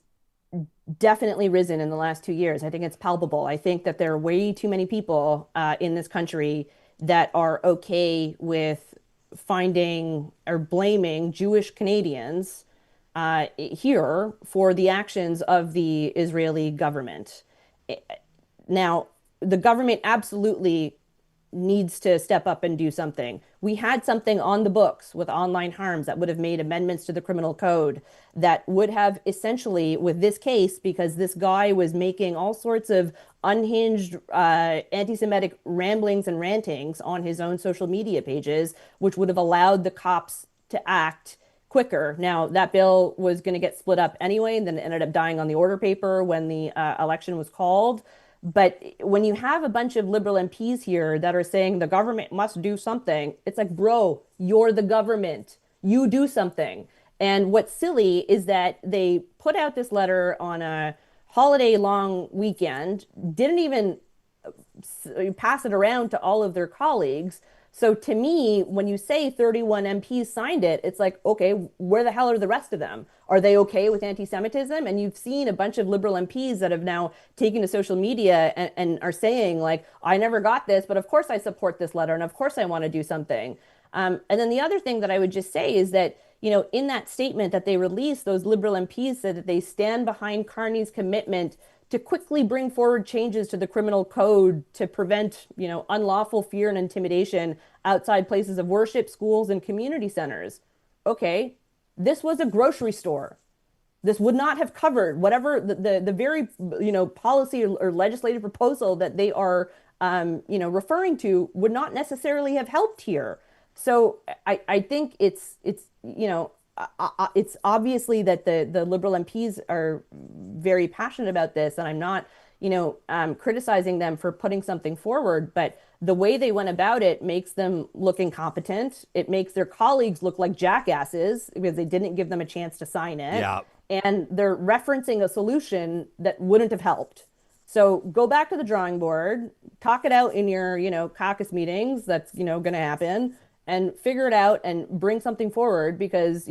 definitely risen in the last 2 years. I think it's palpable. I think that there are way too many people in this country that are okay with finding or blaming Jewish Canadians here for the actions of the Israeli government. Now, the government absolutely needs to step up and do something. We had something on the books with online harms that would have made amendments to the criminal code that would have essentially, with this case, because this guy was making all sorts of unhinged anti-Semitic ramblings and rantings on his own social media pages, which would have allowed the cops to act quicker. Now, that bill was going to get split up anyway, and then it ended up dying on the order paper when the election was called. But when you have a bunch of Liberal MPs here that are saying the government must do something, it's like, bro, you're the government. You do something. And what's silly is that they put out this letter on a holiday-long weekend, didn't even pass it around to all of their colleagues. So to me, when you say 31 MPs signed it, it's like, okay, where the hell are the rest of them? Are they okay with anti-Semitism? And you've seen a bunch of Liberal MPs that have now taken to social media and are saying, like, I never got this, but of course I support this letter, and of course I want to do something. And then the other thing that I would just say is that, you know, in that statement that they released, those Liberal MPs said that they stand behind Carney's commitment to quickly bring forward changes to the criminal code to prevent, unlawful fear and intimidation outside places of worship, schools, and community centers. Okay, this was a grocery store. This would not have covered whatever the very, policy or legislative proposal that they are, referring to would not necessarily have helped here. So I think it's obviously that the Liberal MPs are very passionate about this, and I'm not, criticizing them for putting something forward, but the way they went about it makes them look incompetent. It makes their colleagues look like jackasses because they didn't give them a chance to sign it. Yeah. And they're referencing a solution that wouldn't have helped. So go back to the drawing board, talk it out in your, caucus meetings. That's, going to happen, and figure it out and bring something forward because,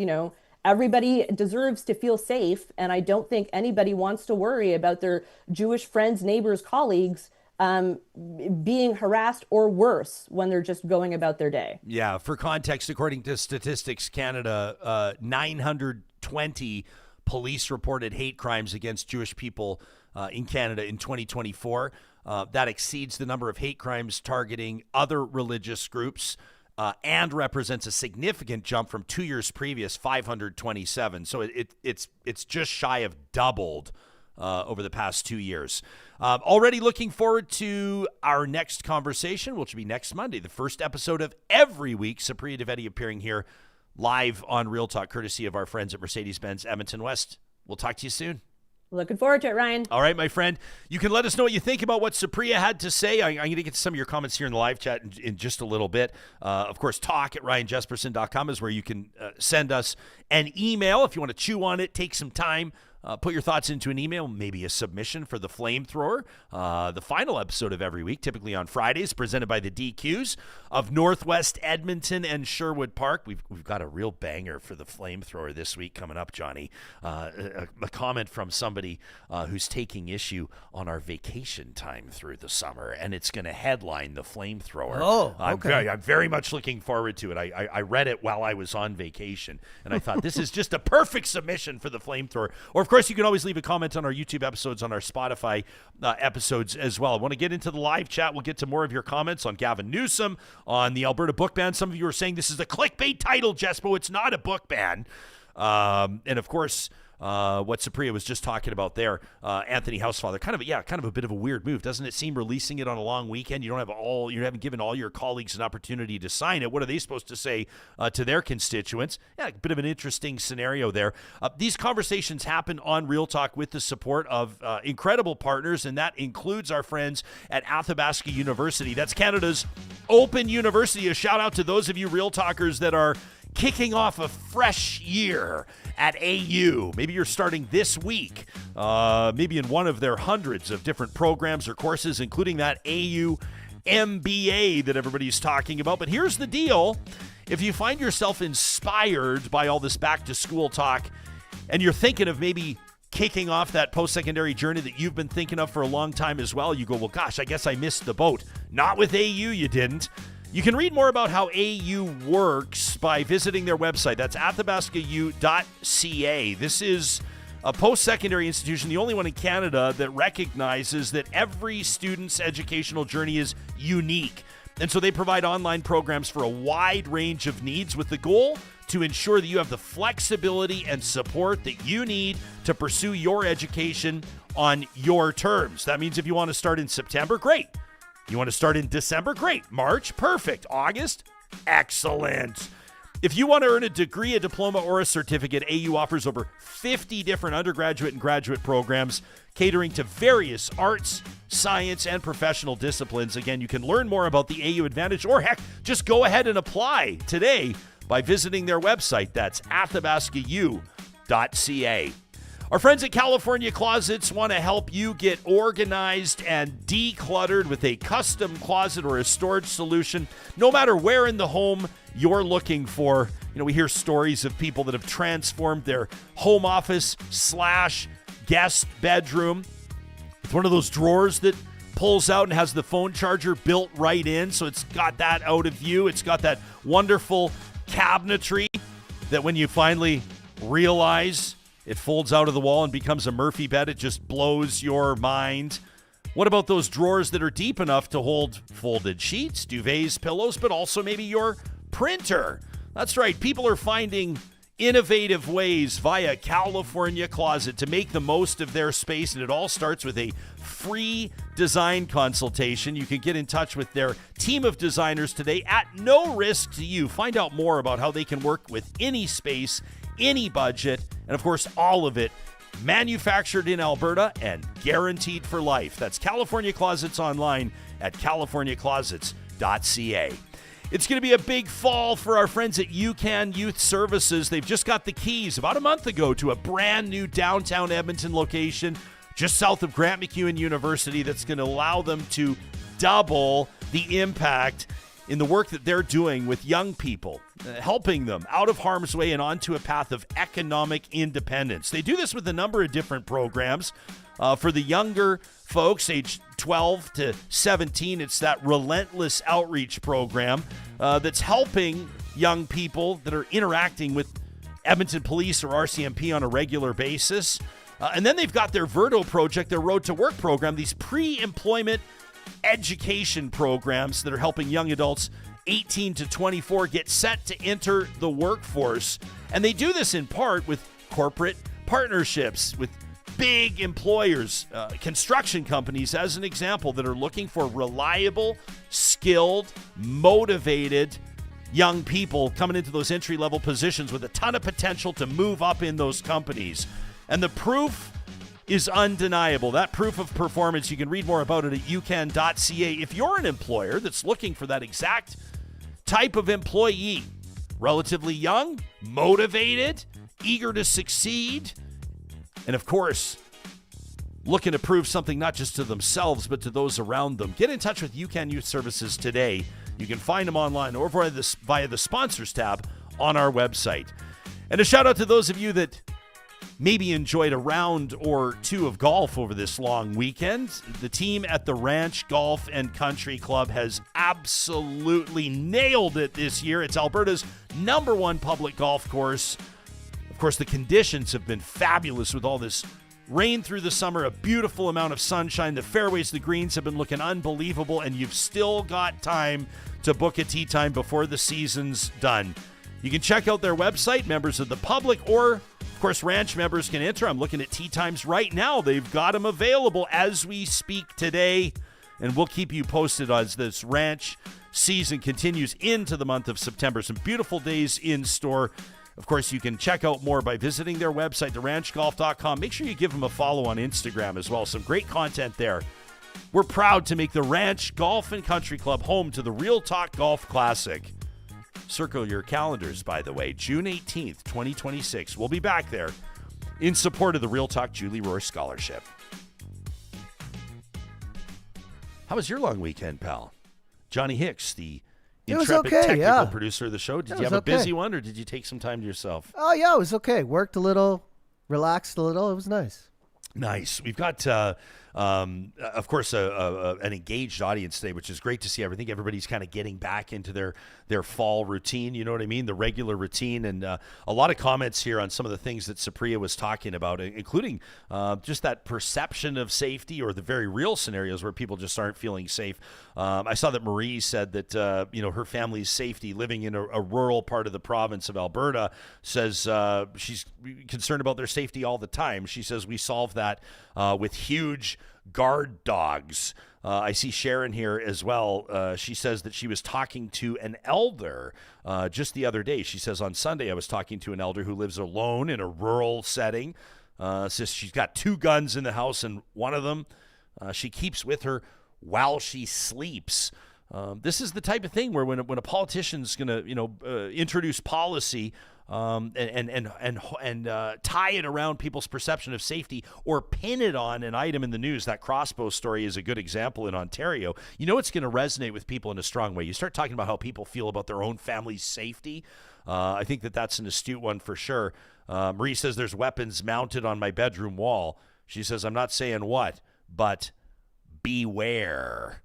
everybody deserves to feel safe. And I don't think anybody wants to worry about their Jewish friends, neighbors, colleagues being harassed or worse when they're just going about their day. Yeah. For context, according to Statistics Canada, 920 police reported hate crimes against Jewish people in Canada in 2024. That exceeds the number of hate crimes targeting other religious groups and represents a significant jump from 2 years previous, 527. So it's just shy of doubled over the past 2 years. Already looking forward to our next conversation, which will be next Monday, the first episode of every week. Supriya Dwivedi appearing here live on Real Talk, courtesy of our friends at Mercedes-Benz Edmonton West. We'll talk to you soon. Looking forward to it, Ryan. All right, my friend. You can let us know what you think about what Supriya had to say. I'm going to get to some of your comments here in the live chat in just a little bit. Of course, talk@ryanjesperson.com is where you can send us an email if you want to chew on it, take some time. Put your thoughts into an email, maybe a submission for the flamethrower. The final episode of every week, typically on Fridays, presented by the DQs of Northwest Edmonton and Sherwood Park. We've got a real banger for the flamethrower this week coming up, Johnny. A comment from somebody who's taking issue on our vacation time through the summer, and it's going to headline the flamethrower. Oh, okay. I'm very much looking forward to it. I read it while I was on vacation, and I thought this is just a perfect submission for the flamethrower. Or, of course, you can always leave a comment on our YouTube episodes, on our Spotify episodes as well. I want to get into the live chat. We'll get to more of your comments on Gavin Newsom, on the Alberta book ban. Some of you are saying this is a clickbait title, Jespo. It's not a book ban. And, of course, what Supriya was just talking about there, Anthony Housefather, kind of a bit of a weird move, doesn't it seem? Releasing it on a long weekend, you haven't given all your colleagues an opportunity to sign it. What are they supposed to say to their constituents? Yeah, a bit of an interesting scenario there. These conversations happen on Real Talk with the support of incredible partners, and that includes our friends at Athabasca University. That's Canada's open university. A shout out to those of you Real Talkers that are kicking off a fresh year at AU. Maybe you're starting this week, maybe in one of their hundreds of different programs or courses, including that AU MBA that everybody's talking about. But here's the deal. If you find yourself inspired by all this back-to-school talk and you're thinking of maybe kicking off that post-secondary journey that you've been thinking of for a long time as well, you go, well, gosh, I guess I missed the boat. Not with AU, you didn't. You can read more about how AU works by visiting their website. That's athabascau.ca. This is a post-secondary institution, the only one in Canada that recognizes that every student's educational journey is unique. And so they provide online programs for a wide range of needs with the goal to ensure that you have the flexibility and support that you need to pursue your education on your terms. That means if you want to start in September, great. You want to start in December? Great. March? Perfect. August? Excellent. If you want to earn a degree, a diploma, or a certificate, AU offers over 50 different undergraduate and graduate programs catering to various arts, science, and professional disciplines. Again, you can learn more about the AU Advantage, or heck, just go ahead and apply today by visiting their website. That's athabascau.ca. Our friends at California Closets want to help you get organized and decluttered with a custom closet or a storage solution, no matter where in the home you're looking for. We hear stories of people that have transformed their home office / guest bedroom with one of those drawers that pulls out and has the phone charger built right in, so it's got that out of view. It's got that wonderful cabinetry that when you finally realize It folds out of the wall and becomes a Murphy bed. It just blows your mind. What about those drawers that are deep enough to hold folded sheets, duvets, pillows, but also maybe your printer? That's right. People are finding innovative ways via California Closet to make the most of their space, and it all starts with a free design consultation. You can get in touch with their team of designers today at no risk to you. Find out more about how they can work with any space, any budget, and of course, all of it manufactured in Alberta and guaranteed for life. That's California Closets online at californiaclosets.ca. It's going to be a big fall for our friends at UCAN Youth Services. They've just got the keys about a month ago to a brand new downtown Edmonton location just south of Grant MacEwan University that's going to allow them to double the impact in the work that they're doing with young people, helping them out of harm's way and onto a path of economic independence. They do this with a number of different programs. For the younger folks, age 12 to 17, it's that Relentless Outreach program that's helping young people that are interacting with Edmonton Police or RCMP on a regular basis. And then they've got their Verdo project, their Road to Work program, these pre-employment education programs that are helping young adults 18 to 24 get set to enter the workforce. And they do this in part with corporate partnerships with big employers, construction companies, as an example, that are looking for reliable, skilled, motivated young people coming into those entry-level positions with a ton of potential to move up in those companies. And the proof is undeniable. That proof of performance, you can read more about it at ucan.ca. If you're an employer that's looking for that exact type of employee, relatively young, motivated, eager to succeed, and of course, looking to prove something not just to themselves, but to those around them, get in touch with UCAN Youth Services today. You can find them online or via the sponsors tab on our website. And a shout out to those of you that maybe enjoyed a round or two of golf over this long weekend. The team at the Ranch Golf and Country Club has absolutely nailed it this year. It's Alberta's #1 public golf course. Of course, the conditions have been fabulous with all this rain through the summer, a beautiful amount of sunshine. The fairways, the greens have been looking unbelievable, and you've still got time to book a tee time before the season's done. You can check out their website, members of the public, or, of course, ranch members can enter. I'm looking at tee times right now. They've got them available as we speak today, and we'll keep you posted as this ranch season continues into the month of September. Some beautiful days in store. Of course, you can check out more by visiting their website, theranchgolf.com. Make sure you give them a follow on Instagram as well. Some great content there. We're proud to make the Ranch Golf and Country Club home to the Real Talk Golf Classic. Circle your calendars, by the way. June 18th, 2026. We'll be back there in support of the Real Talk Julie Rohr Scholarship. How was your long weekend, pal? Johnny Hicks, the intrepid technical producer of the show. Did you have a busy one, or did you take some time to yourself? Oh, yeah, it was okay. Worked a little, relaxed a little. It was nice. Nice. We've got, of course, an engaged audience today, which is great to see. I think everybody's kind of getting back into their fall routine. You know what I mean? The regular routine. And a lot of comments here on some of the things that Supriya was talking about, including just that perception of safety or the very real scenarios where people just aren't feeling safe. I saw that Marie said that, her family's safety living in a rural part of the province of Alberta, says she's concerned about their safety all the time. She says we solve that with huge guard dogs. I see Sharon here as well. She says that she was talking to an elder just the other day. She says on Sunday I was talking to an elder who lives alone in a rural setting. Says she's got 2 guns in the house, and one of them she keeps with her while she sleeps. This is the type of thing where when a politician's going to introduce policy and tie it around people's perception of safety or pin it on an item in the news. That crossbow story is a good example in Ontario. You know it's going to resonate with people in a strong way. You start talking about how people feel about their own family's safety. I think that's an astute one for sure. Marie says there's weapons mounted on my bedroom wall. She says I'm not saying what, but beware.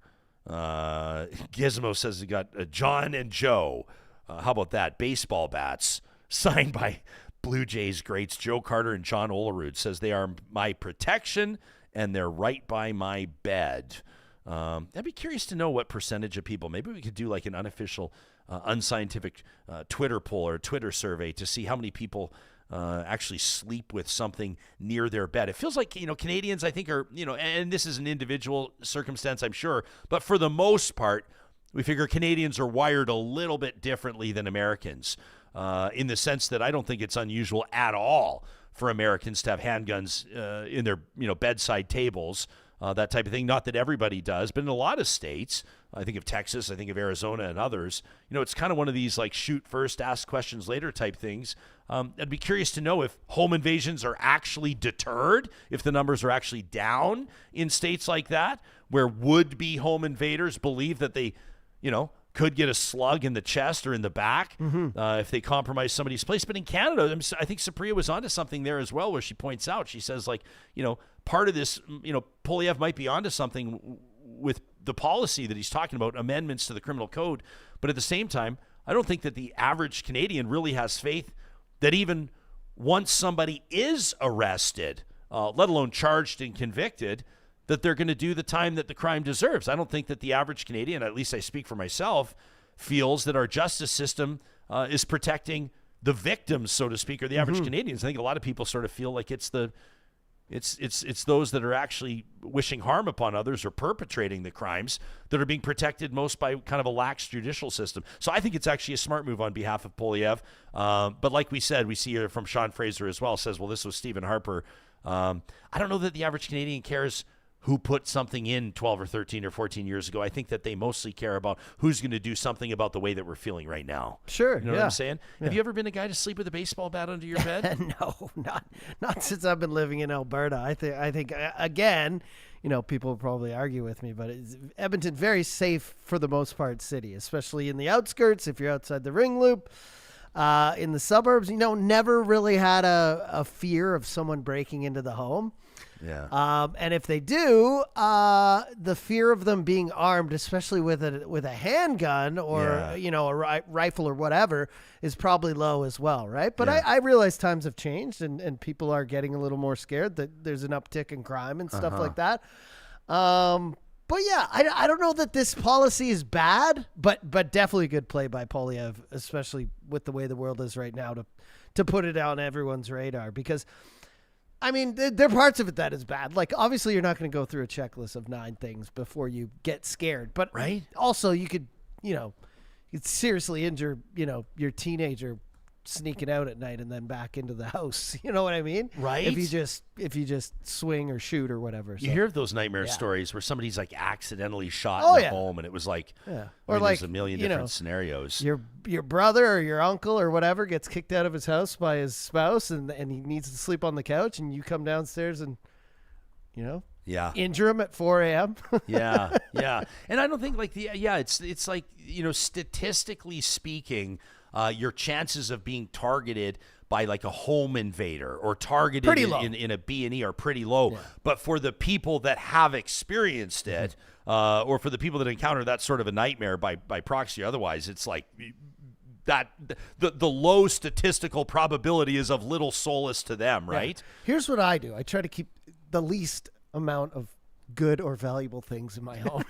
Gizmo says he got John and Joe. How about that? Baseball bats signed by Blue Jays greats Joe Carter and John Olerud says they are my protection and they're right by my bed. I'd be curious to know what percentage of people, maybe we could do like an unofficial, unscientific Twitter poll or Twitter survey to see how many people actually sleep with something near their bed. It feels like, Canadians, I think are, and this is an individual circumstance, I'm sure, but for the most part, we figure Canadians are wired a little bit differently than Americans in the sense that I don't think it's unusual at all for Americans to have handguns in their, bedside tables, that type of thing. Not that everybody does, but in a lot of states, I think of Texas, I think of Arizona and others, it's kind of one of these like shoot first, ask questions later type things. I'd be curious to know if home invasions are actually deterred, if the numbers are actually down in states like that, where would-be home invaders believe that they, could get a slug in the chest or in the back if they compromise somebody's place. But in Canada, I think Supriya was onto something there as well, where she points out, she says, like, part of this, Poilievre might be onto something with the policy that he's talking about, amendments to the criminal code. But at the same time, I don't think that the average Canadian really has faith that even once somebody is arrested, let alone charged and convicted, that they're going to do the time that the crime deserves. I don't think that the average Canadian, at least I speak for myself, feels that our justice system is protecting the victims, so to speak, or the average Canadians. I think a lot of people sort of feel like it's those that are actually wishing harm upon others or perpetrating the crimes that are being protected most by kind of a lax judicial system. So I think it's actually a smart move on behalf of Poilievre. But like we said, we see here from Sean Fraser as well, says, well, this was Stephen Harper. I don't know that the average Canadian cares who put something in 12 or 13 or 14 years ago. I think that they mostly care about who's going to do something about the way that we're feeling right now. Sure. You know what I'm saying? Yeah. Have you ever been a guy to sleep with a baseball bat under your bed? No, not since I've been living in Alberta. I think again, people will probably argue with me, but Edmonton very safe for the most part city, especially in the outskirts. If you're outside the ring loop, in the suburbs, never really had a fear of someone breaking into the home. Yeah. And if they do, the fear of them being armed, especially with a handgun or a rifle or whatever, is probably low as well, right? But I realize times have changed and people are getting a little more scared that there's an uptick in crime and stuff like that. But yeah, I don't know that this policy is bad, but definitely a good play by Poilievre, especially with the way the world is right now, to put it on everyone's radar. Because, I mean, there are parts of it that is bad. Like, obviously, you're not going to go through a checklist of 9 things before you get scared. But also, you could seriously injure, your teenager sneaking out at night and then back into the house. You know what I mean? Right. If you just swing or shoot or whatever. You hear of those nightmare stories where somebody's like accidentally shot in the home, and it was like, or like there's a million different scenarios. Your brother or your uncle or whatever gets kicked out of his house by his spouse, and he needs to sleep on the couch, and you come downstairs and injure him at 4 a.m. yeah. And I don't think it's like, statistically speaking, your chances of being targeted by like a home invader or targeted in a B&E are pretty low. Yeah. But for the people that have experienced it, or for the people that encounter that sort of a nightmare by proxy or otherwise, it's like that the low statistical probability is of little solace to them, right? Yeah. Here's what I do. I try to keep the least amount of good or valuable things in my home.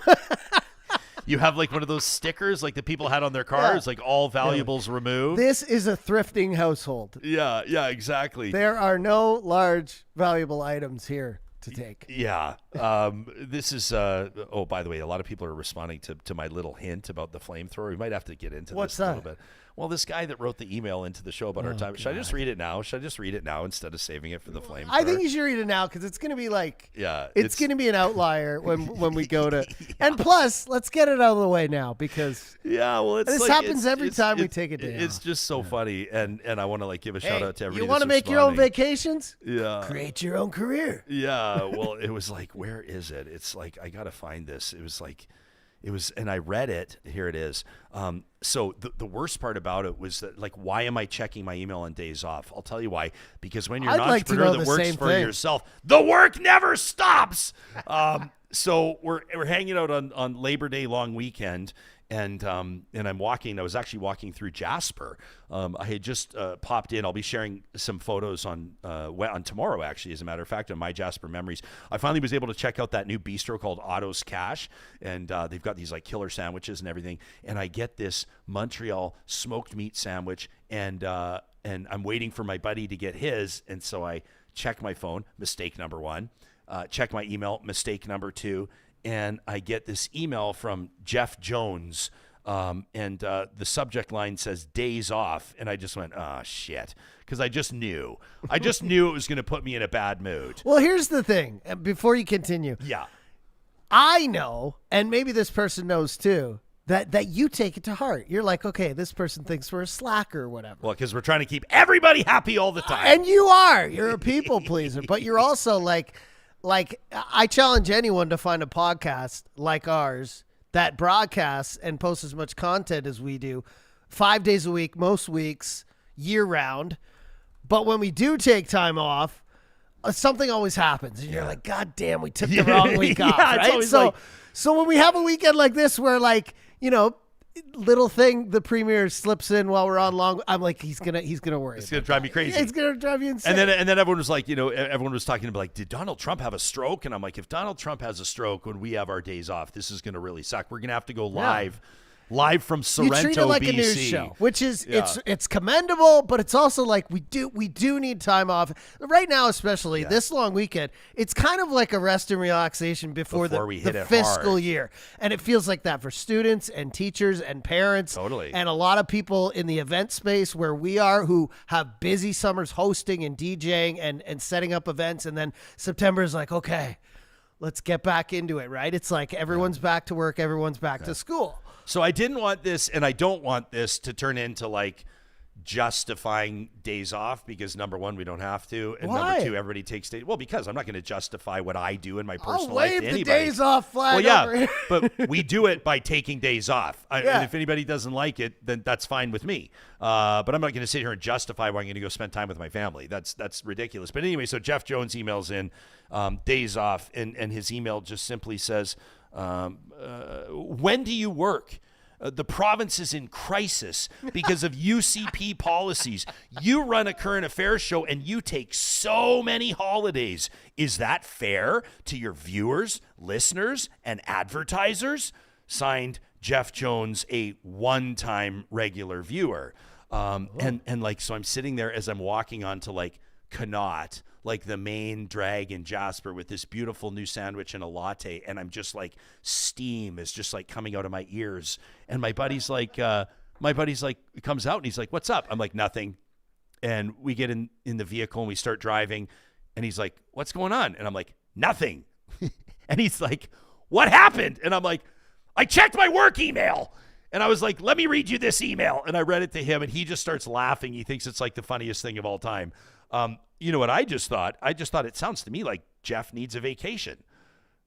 You have like one of those stickers like the people had on their cars, like all valuables removed. This is a thrifting household. Yeah, exactly. There are no large valuable items here to take. Yeah. This is, by the way, a lot of people are responding to my little hint about the flamethrower. We might have to get into this a little bit. Well, this guy that wrote the email into the show about our time, should I just read it now? Instead of saving it for the flamethrower? I think you should read it now because it's going to be like, it's going to be an outlier when we go to, and plus, let's get it out of the way now because this happens every time we take a day. It's just so funny, and I want to like give a shout out to everybody. You want to make your own vacations? Yeah. Create your own career. Yeah. Well, it was like, where is it? It's like, I got to find this. And I read it. Here it is. So the worst part about it was that, like, why am I checking my email on days off? I'll tell you why. Because when you're an entrepreneur that works for yourself, the work never stops. So we're hanging out on Labor Day long weekend, And I'm walking. I was actually walking through Jasper. I had just popped in. I'll be sharing some photos on tomorrow, actually, as a matter of fact, on my Jasper memories. I finally was able to check out that new bistro called Otto's Cash, and they've got these like killer sandwiches and everything. And I get this Montreal smoked meat sandwich, and I'm waiting for my buddy to get his, and so I check my phone, mistake number one. Check my email, mistake number two. And I get this email from Jeff Jones, and the subject line says days off. And I just went, oh, shit, because I just knew it was going to put me in a bad mood. Well, here's the thing. Before you continue. Yeah. I know, and maybe this person knows too, that you take it to heart. You're like, okay, this person thinks we're a slacker or whatever. Well, because we're trying to keep everybody happy all the time. And you are. You're a people pleaser. But you're also like, I challenge anyone to find a podcast like ours that broadcasts and posts as much content as we do 5 days a week, most weeks, year round. But when we do take time off, something always happens. And you're like, God damn, we took the wrong week off, right? So when we have a weekend like this where, like, you know, little thing, the premier slips in while we're on long, I'm like, he's gonna worry. It's gonna drive me crazy. It's gonna drive you insane. And then everyone was like, everyone was talking about like, did Donald Trump have a stroke? And I'm like, if Donald Trump has a stroke when we have our days off, this is gonna really suck. We're gonna have to go live from Sorrento, you treat it like BC. a news show, which is it's commendable, but it's also like we do need time off right now, especially this long weekend. It's kind of like a rest and relaxation before the fiscal year, and it feels like that for students and teachers and parents, totally, and a lot of people in the event space where we are who have busy summers hosting and DJing and setting up events, and then September is like, okay, let's get back into it, right? It's like everyone's back to work, everyone's back to school. So I didn't want this, and I don't want this to turn into like justifying days off, because number one, we don't have to, and number two, everybody takes days. Well, because I'm not going to justify what I do in my personal life to anybody. Wave the days off flag over here. But we do it by taking days off. And if anybody doesn't like it, then that's fine with me. But I'm not going to sit here and justify why I'm going to go spend time with my family. That's ridiculous. But anyway, so Jeff Jones emails in days off, and his email just simply says, when do you work? The province is in crisis because of UCP policies. You run a current affairs show and you take so many holidays. Is that fair to your viewers, listeners, and advertisers? Signed, Jeff Jones, a one-time regular viewer. And like, so I'm sitting there as I'm walking onto like Connaught, like the main drag in Jasper, with this beautiful new sandwich and a latte, and I'm just like, steam is just like coming out of my ears. And my buddy's like comes out and he's like, what's up? I'm like, nothing. And we get in the vehicle and we start driving, and he's like, what's going on? And I'm like, nothing. And he's like, what happened? And I'm like, I checked my work email. And I was like, let me read you this email. And I read it to him, and he just starts laughing. He thinks it's like the funniest thing of all time. You know what I just thought? I just thought it sounds to me like Jeff needs a vacation.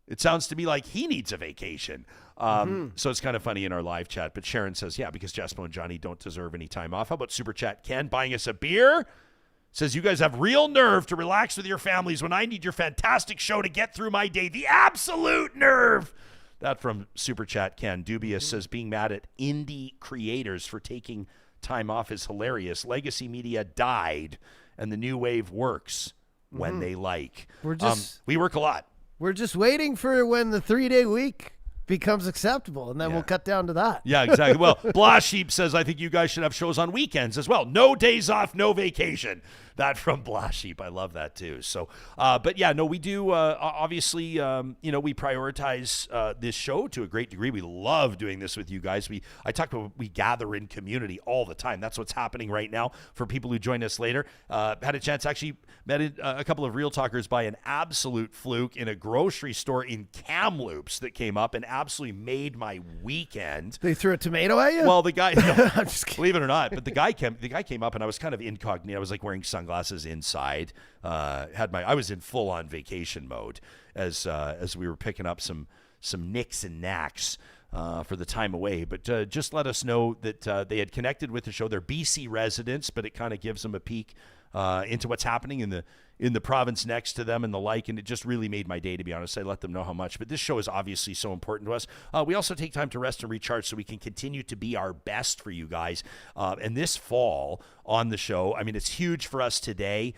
It sounds to me like he needs a vacation. So it's kind of funny in our live chat. But Sharon says, yeah, because Jespo and Johnny don't deserve any time off. How about Super Chat Ken buying us a beer? Says, you guys have real nerve to relax with your families when I need your fantastic show to get through my day. The absolute nerve. That from Super Chat Ken. Dubious says, being mad at indie creators for taking time off is hilarious. Legacy media died, and the new wave works when they like. We work a lot. We're just waiting for when the 3-day week becomes acceptable, and then we'll cut down to that. Yeah, exactly. Well, Blah Sheep says, I think you guys should have shows on weekends as well. No days off, no vacation. That from Blah Sheep. I love that too. So, but yeah, no, we do, obviously, we prioritize this show to a great degree. We love doing this with you guys. I talk about, we gather in community all the time. That's what's happening right now for people who join us later. Had a chance, actually met a couple of Real Talkers by an absolute fluke in a grocery store in Kamloops that came up and absolutely made my weekend. They threw a tomato at you? Well, the guy, I'm just kidding. Believe it or not, but the guy came up, and I was kind of incognito. I was like wearing sunglasses inside. I was in full on vacation mode as we were picking up some nicks and knacks for the time away. But just let us know that they had connected with the show. They're BC residents, but it kind of gives them a peek into what's happening in the province next to them and the like, and it just really made my day, to be honest. I let them know how much. But this show is obviously so important to us. We also take time to rest and recharge so we can continue to be our best for you guys. And this fall on the show, I mean, it's huge for us today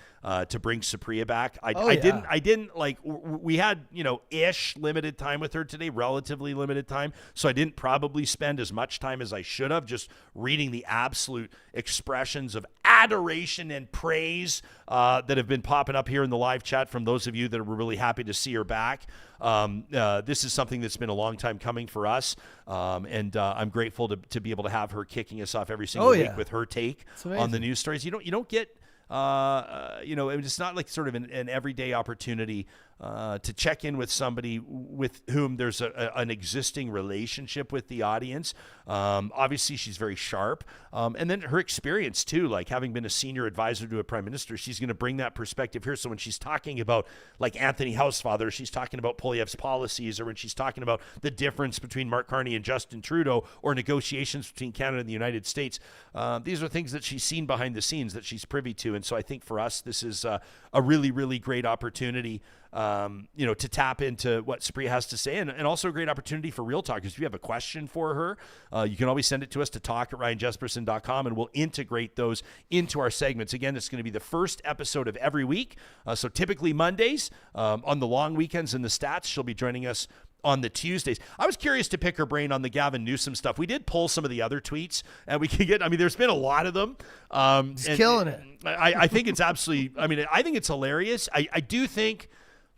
to bring Supriya back. I didn't like, we had, ish limited time with her today, relatively limited time. So I didn't probably spend as much time as I should have just reading the absolute expressions of adoration and praise that have been popping up here in the live chat from those of you that were really happy to see her back. This is something that's been a long time coming for us. And I'm grateful to be able to have her kicking us off every single week with her take on the news stories. You don't get, it's not like sort of an everyday opportunity to check in with somebody with whom there's an existing relationship with the audience. Obviously, she's very sharp. And then her experience, too, like having been a senior advisor to a prime minister, she's going to bring that perspective here. So when she's talking about, like, Anthony Housefather, she's talking about Poilievre's policies, or when she's talking about the difference between Mark Carney and Justin Trudeau, or negotiations between Canada and the United States, these are things that she's seen behind the scenes that she's privy to. And so I think for us, this is a really, really great opportunity to tap into what Supriya has to say, and also a great opportunity for Real Talk. If you have a question for her, you can always send it to us to talk@ryanjesperson.com, and we'll integrate those into our segments. Again, it's going to be the first episode of every week. So typically Mondays, on the long weekends in the Stats, she'll be joining us on the Tuesdays. I was curious to pick her brain on the Gavin Newsom stuff. We did pull some of the other tweets, and we could there's been a lot of them. He's killing it. I think it's absolutely, I think it's hilarious. I do think,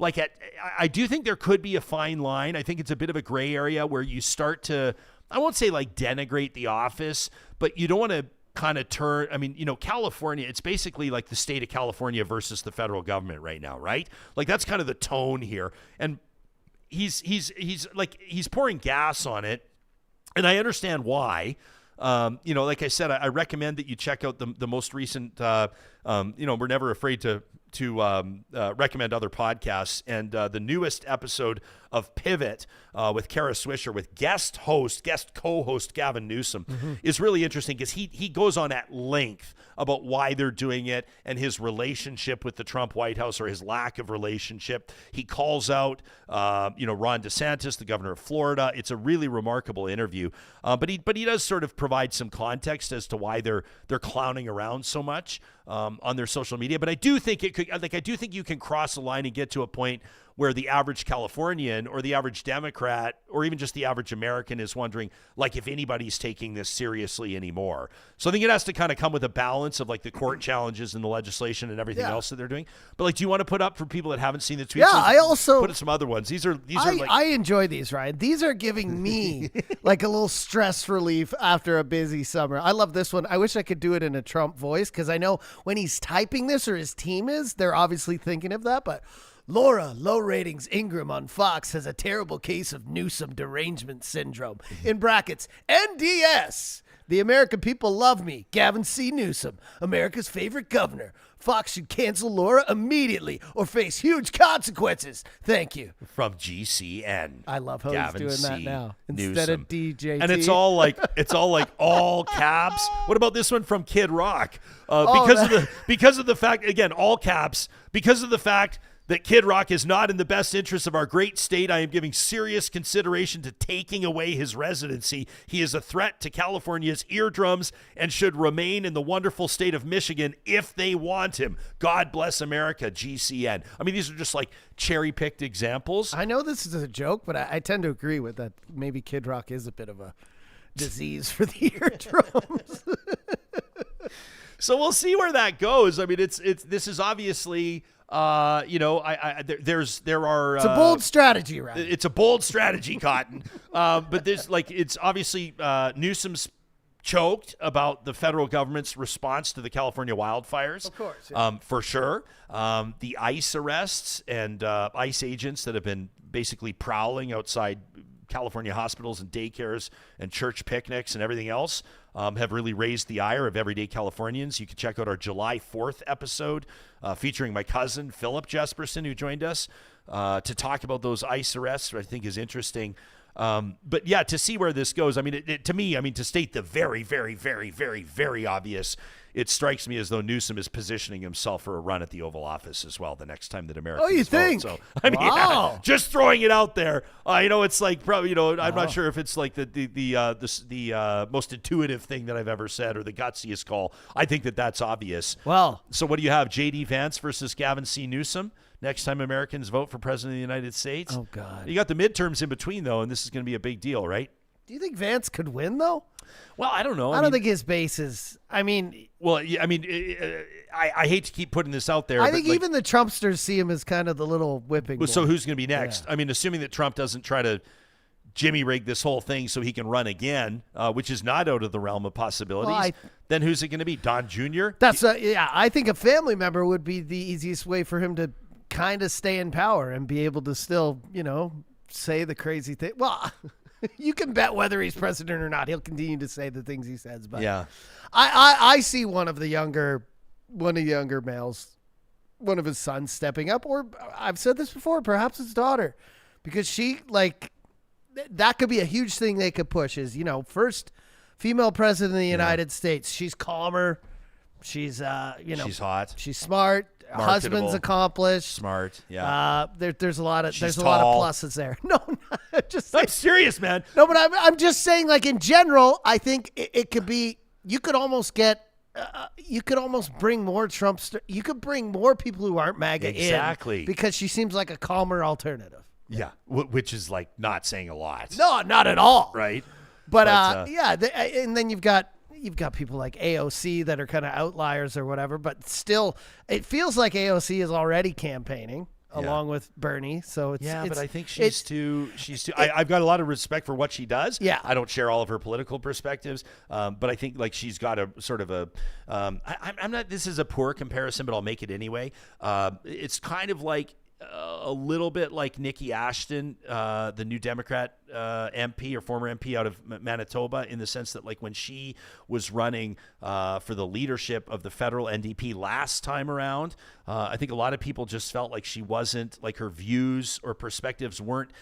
I do think there could be a fine line. I think it's a bit of a gray area where you start to, I won't say like denigrate the office, but you don't want to kind of turn, California, it's basically like the state of California versus the federal government right now, right? Like that's kind of the tone here. And he's pouring gas on it. And I understand why. Like I said, I recommend that you check out the most recent, we're never afraid to recommend other podcasts, and the newest episode of Pivot with Kara Swisher with guest co-host Gavin Newsom is really interesting because he goes on at length about why they're doing it and his relationship with the Trump White House, or his lack of relationship. He calls out Ron DeSantis, the governor of Florida. It's a really remarkable interview, but he does sort of provide some context as to why they're clowning around so much on their social media. But I do think I do think you can cross the line and get to a point where the average Californian or the average Democrat or even just the average American is wondering, like, if anybody's taking this seriously anymore. So I think it has to kind of come with a balance of like the court challenges and the legislation and everything else that they're doing. But like, do you want to put up for people that haven't seen the tweets? Yeah, I also put in some other ones. These are like, I enjoy these, Ryan. These are giving me like a little stress relief after a busy summer. I love this one. I wish I could do it in a Trump voice, because I know when he's typing this, or his team is, they're obviously thinking of that, but Laura, low ratings Ingram on Fox has a terrible case of Newsom derangement syndrome. In brackets, NDS. The American people love me. Gavin C. Newsom, America's favorite governor. Fox should cancel Laura immediately or face huge consequences. Thank you. From GCN. I love how Gavin he's doing C. that now instead Newsom. of DJT. And it's all like all caps. What about this one from Kid Rock? Because of the fact, again, all caps, because of the fact that Kid Rock is not in the best interest of our great state, I am giving serious consideration to taking away his residency. He is a threat to California's eardrums and should remain in the wonderful state of Michigan if they want him. God bless America, GCN. I mean, these are just like cherry-picked examples. I know this is a joke, but I tend to agree with that. Maybe Kid Rock is a bit of a disease for the eardrums. So we'll see where that goes. I mean, this is obviously... there are. It's a bold strategy, right? It's a bold strategy, Cotton. But there's it's obviously Newsom's choked about the federal government's response to the California wildfires. Of course, yeah. For sure. The ICE arrests and ICE agents that have been basically prowling outside California hospitals and daycares and church picnics and everything else have really raised the ire of everyday Californians. You can check out our July 4th episode featuring my cousin, Philip Jesperson, who joined us to talk about those ICE arrests, which I think is interesting. But yeah, to see where this goes, I mean, to me, I mean, to state the very, very, very, very, very obvious, it strikes me as though Newsom is positioning himself for a run at the Oval Office as well the next time that Americans you vote. think? So, I mean, Wow. just throwing it out there. It's like probably, I'm not sure if it's like the most intuitive thing that I've ever said or the gutsiest call. I think that's obvious. Well, So what do you have? J.D. Vance versus Gavin C. Newsom next time Americans vote for president of the United States? Oh, God. You got the midterms in between, though, and this is going to be a big deal, right? do you think Vance could win, though? Well, I don't know. I don't think his base is. I mean, Well, yeah, I mean, I hate to keep putting this out there. I but think even the Trumpsters see him as kind of the little whipping boy. So who's going to be next? Yeah. I mean, assuming that Trump doesn't try to Jimmy rig this whole thing so he can run again, which is not out of the realm of possibilities. Well, then who's it going to be? Don Jr.? That's I think a family member would be the easiest way for him to kind of stay in power and be able to still, say the crazy thing. Well, you can bet whether he's president or not, he'll continue to say the things he says. But Yeah. I see one of the younger males, one of his sons stepping up, or I've said this before, perhaps his daughter, because she that could be a huge thing they could push is, first female president of the United States. She's calmer. She's, She's hot. she's smart. Marketable. Husband's accomplished. Smart. Yeah. There's a lot of She's a lot of tall. pluses there. No, just I'm serious, man. no, but I'm just saying, like, in general, I think it could be. You could almost get. You could almost bring more Trumpster. You could bring more people who aren't MAGA Exactly. in because she seems like a calmer alternative. Yeah. Which is like not saying a lot. No, not at all. Right? But and then you've got people like AOC that are kind of outliers or whatever, but still, it feels like AOC is already campaigning along with Bernie. So it's but I think she's too. I've got a lot of respect for what she does. Yeah. I don't share all of her political perspectives, but I think like she's got a sort of a. I'm not. This is a poor comparison, but I'll make it anyway. It's kind of like. A little bit like Nikki Ashton, the new Democrat MP or former MP out of Manitoba, in the sense that like when she was running for the leadership of the federal NDP last time around, I think a lot of people just felt like she wasn't, like her views or perspectives weren't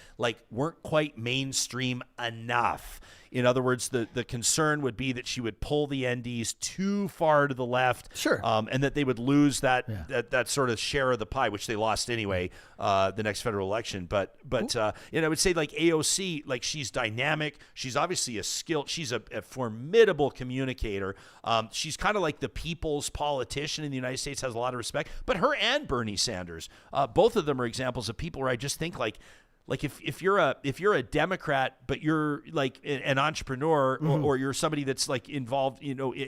quite mainstream enough. In other words, the concern would be that she would pull the NDs too far to the left, Sure. And that they would lose that sort of share of the pie, which they lost anyway, the next federal election. But I would say like AOC, like she's dynamic. She's obviously she's a formidable communicator. She's kind of like the people's politician in the United States, has a lot of respect. But her and Bernie Sanders, both of them are examples of people where I just think like if you're a Democrat, but you're like an entrepreneur or you're somebody that's like involved,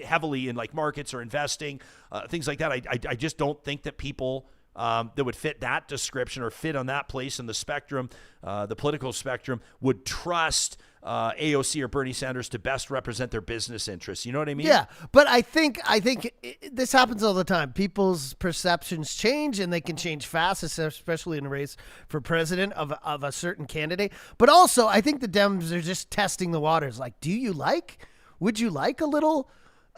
heavily in like markets or investing, things like that. I just don't think that people that would fit that description or fit on that place in the spectrum, the political spectrum, would trust AOC or Bernie Sanders to best represent their business interests. You know what I mean? Yeah, but I think this happens all the time. People's perceptions change, and they can change fast, especially in a race for president of a certain candidate. But also, I think the Dems are just testing the waters. Like, would you like a little?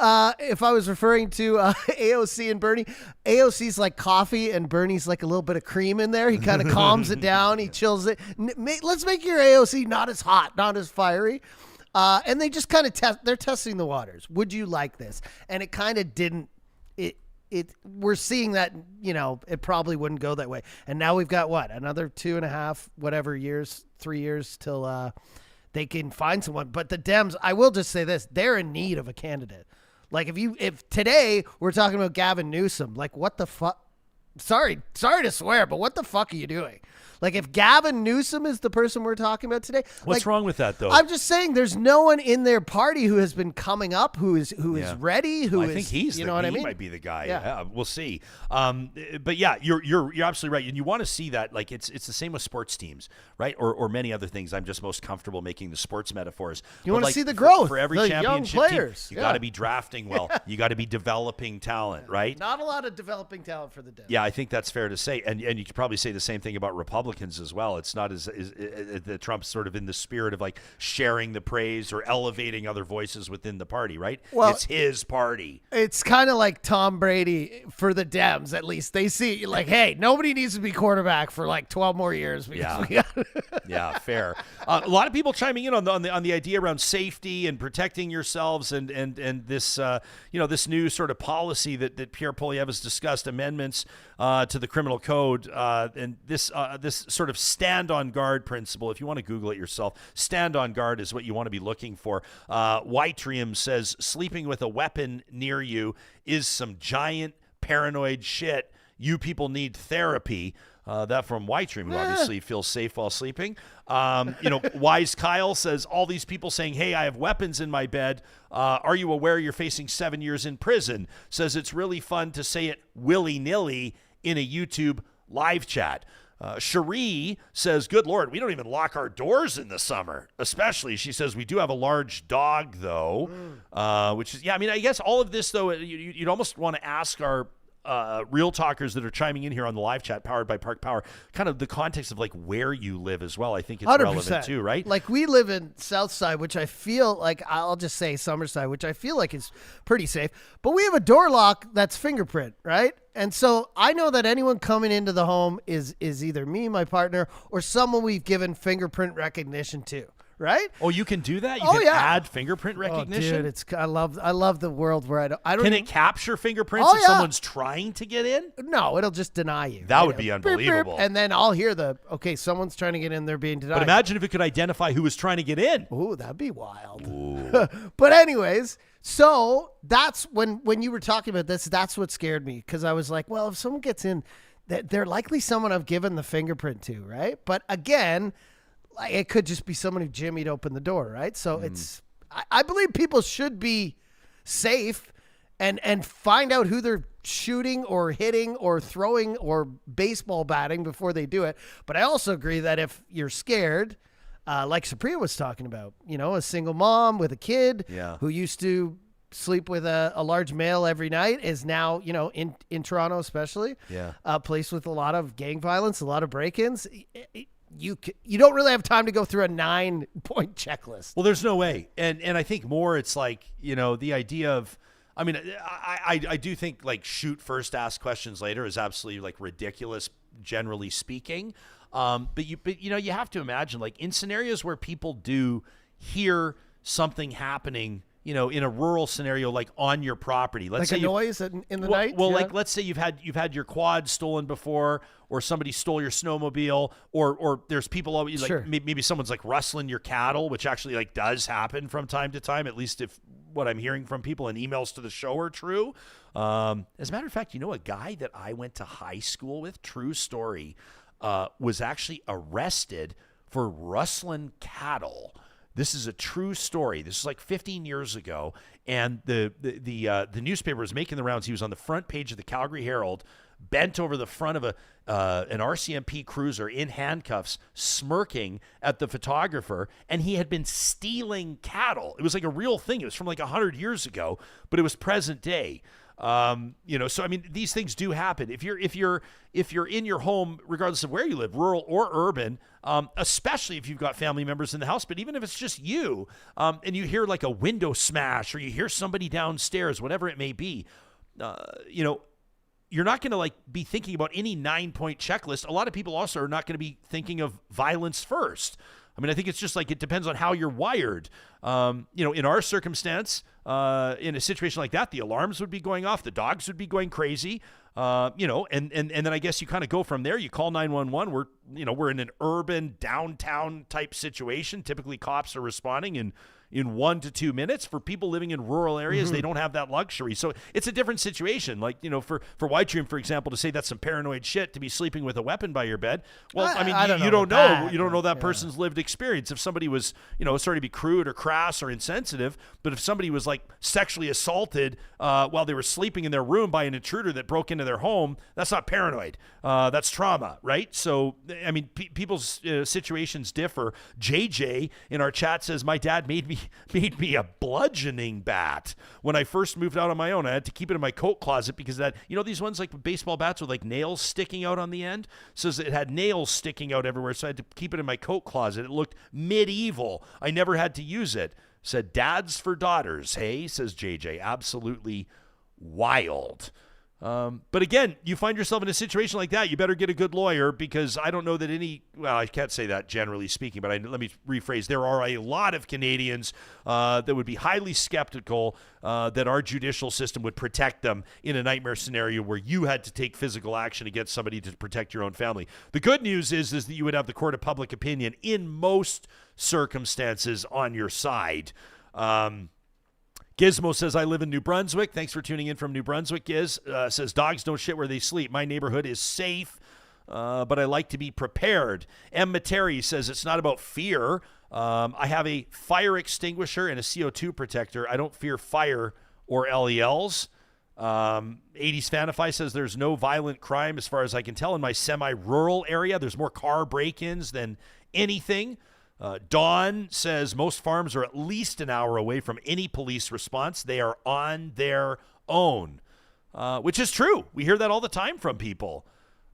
If I was referring to AOC and Bernie, AOC's like coffee and Bernie's like a little bit of cream in there. He kind of calms it down. He chills it. Let's make your AOC not as hot, not as fiery. And they just kind of they're testing the waters. Would you like this? And it kind of didn't. We're seeing that, it probably wouldn't go that way. And now we've got another 2.5, 3 years till they can find someone. But the Dems, I will just say this, they're in need of a candidate. Like if today we're talking about Gavin Newsom, like what the fuck? Sorry to swear, but what the fuck are you doing? Like if Gavin Newsom is the person we're talking about today, what's wrong with that though? I'm just saying there's no one in their party who has been coming up who is ready. I think he's what I mean? He might be the guy. Yeah. We'll see. But yeah, you're absolutely right, and you want to see that. Like it's the same with sports teams, right? Or many other things. I'm just most comfortable making the sports metaphors. You want to see the growth for every the championship young players. team. You got to be drafting well. You got to be developing talent, right? Not a lot of developing talent for the Dems. Yeah, I think that's fair to say, and you could probably say the same thing about Republicans. Republicans as well. It's not as the Trump's sort of in the spirit of like sharing the praise or elevating other voices within the party, right? Well, it's his party. It's kind of like Tom Brady for the Dems, at least. They see like, hey, nobody needs to be quarterback for like 12 more years. Yeah, fair. A lot of people chiming in on the idea around safety and protecting yourselves and this this new sort of policy that Pierre Poilievre has discussed, amendments to the criminal code, and this sort of stand on guard principle. If you want to Google it yourself, stand on guard is what you want to be looking for. Whiterium says sleeping with a weapon near you is some giant paranoid shit. You people need therapy. That from Whiterium, who obviously feels safe while sleeping. Wise Kyle says, all these people saying, hey, I have weapons in my bed. Are you aware you're facing 7 years in prison? Says it's really fun to say it willy-nilly in a YouTube live chat. Cherie says, good Lord, we don't even lock our doors in the summer. Especially, she says, we do have a large dog, though, which is, I guess all of this, though, you'd almost want to ask our real talkers that are chiming in here on the live chat powered by Park Power, kind of the context of like where you live as well. I think it's 100%. Relevant too, right? Like we live in Southside, which I feel like, I'll just say Summerside, which I feel like is pretty safe, but we have a door lock that's fingerprint, right? And so I know that anyone coming into the home is either me, my partner, or someone we've given fingerprint recognition to. Right? Oh, you can do that? You can add fingerprint recognition? Oh, dude, I love the world where I don't Can it capture fingerprints if someone's trying to get in? No, it'll just deny you. That would be unbelievable. Beep, beep, and then I'll hear someone's trying to get in, they're being denied. But imagine if it could identify who was trying to get in. Ooh, that'd be wild. But anyways, so that's when you were talking about this, that's what scared me, because I was like, well, if someone gets in, they're likely someone I've given the fingerprint to, right? But again, it could just be someone who jimmied open the door, right? So I believe people should be safe and find out who they're shooting or hitting or throwing or baseball batting before they do it. But I also agree that if you're scared, like Supriya was talking about, a single mom with a kid who used to sleep with a large male every night is now, in Toronto especially, a place with a lot of gang violence, a lot of break-ins. You don't really have time to go through a 9-point checklist. Well, there's no way. And I think more it's like, the idea of, I do think like shoot first, ask questions later is absolutely like ridiculous, generally speaking. But you have to imagine like in scenarios where people do hear something happening, in a rural scenario, like on your property, let's say a noise in the night. Well, like let's say you've had your quad stolen before, or somebody stole your snowmobile, or there's people always like maybe someone's like rustling your cattle, which actually like does happen from time to time. At least if what I'm hearing from people and emails to the show are true. As a matter of fact, a guy that I went to high school with, true story, was actually arrested for rustling cattle. This is a true story. This is like 15 years ago, and the newspaper was making the rounds. He was on the front page of the Calgary Herald, bent over the front of an RCMP cruiser in handcuffs, smirking at the photographer, and he had been stealing cattle. It was like a real thing. It was from like 100 years ago, but it was present day. So these things do happen. If you're in your home, regardless of where you live, rural or urban, especially if you've got family members in the house, but even if it's just you, and you hear like a window smash or you hear somebody downstairs, whatever it may be, you're not going to like be thinking about any 9-point checklist. A lot of people also are not going to be thinking of violence first. I think it's just like it depends on how you're wired. In our circumstance, in a situation like that, the alarms would be going off, the dogs would be going crazy, and then I guess you kind of go from there. You call 911. We're in an urban downtown type situation. Typically, cops are responding in 1 to 2 minutes. For people living in rural areas, they don't have that luxury. So it's a different situation. Like, for Whiterium, for example, to say that's some paranoid shit to be sleeping with a weapon by your bed. Well, you don't know that person's lived experience. If somebody was, sorry to be crude or crass or insensitive, but if somebody was like sexually assaulted while they were sleeping in their room by an intruder that broke into their home, that's not paranoid. That's trauma, right? So, people's situations differ. JJ in our chat says, my dad made me made me a bludgeoning bat. When I first moved out on my own, I had to keep it in my coat closet because that, these ones like baseball bats with like nails sticking out on the end. So it had nails sticking out everywhere. So I had to keep it in my coat closet. It looked medieval. I never had to use it. Said dads for daughters. Hey, says JJ. Absolutely wild. But again, you find yourself in a situation like that, you better get a good lawyer, because I don't know that I can't say that generally speaking, but let me rephrase. There are a lot of Canadians that would be highly skeptical that our judicial system would protect them in a nightmare scenario where you had to take physical action against somebody to protect your own family. The good news is that you would have the court of public opinion in most circumstances on your side. Gizmo says, I live in New Brunswick. Thanks for tuning in from New Brunswick, Giz. Says, dogs don't shit where they sleep. My neighborhood is safe, but I like to be prepared. M. Materi says, it's not about fear. I have a fire extinguisher and a CO2 protector. I don't fear fire or LELs. 80s Fanify says, there's no violent crime as far as I can tell in my semi-rural area. There's more car break-ins than anything. Dawn says most farms are at least an hour away from any police response. They are on their own, which is true. We hear that all the time from people.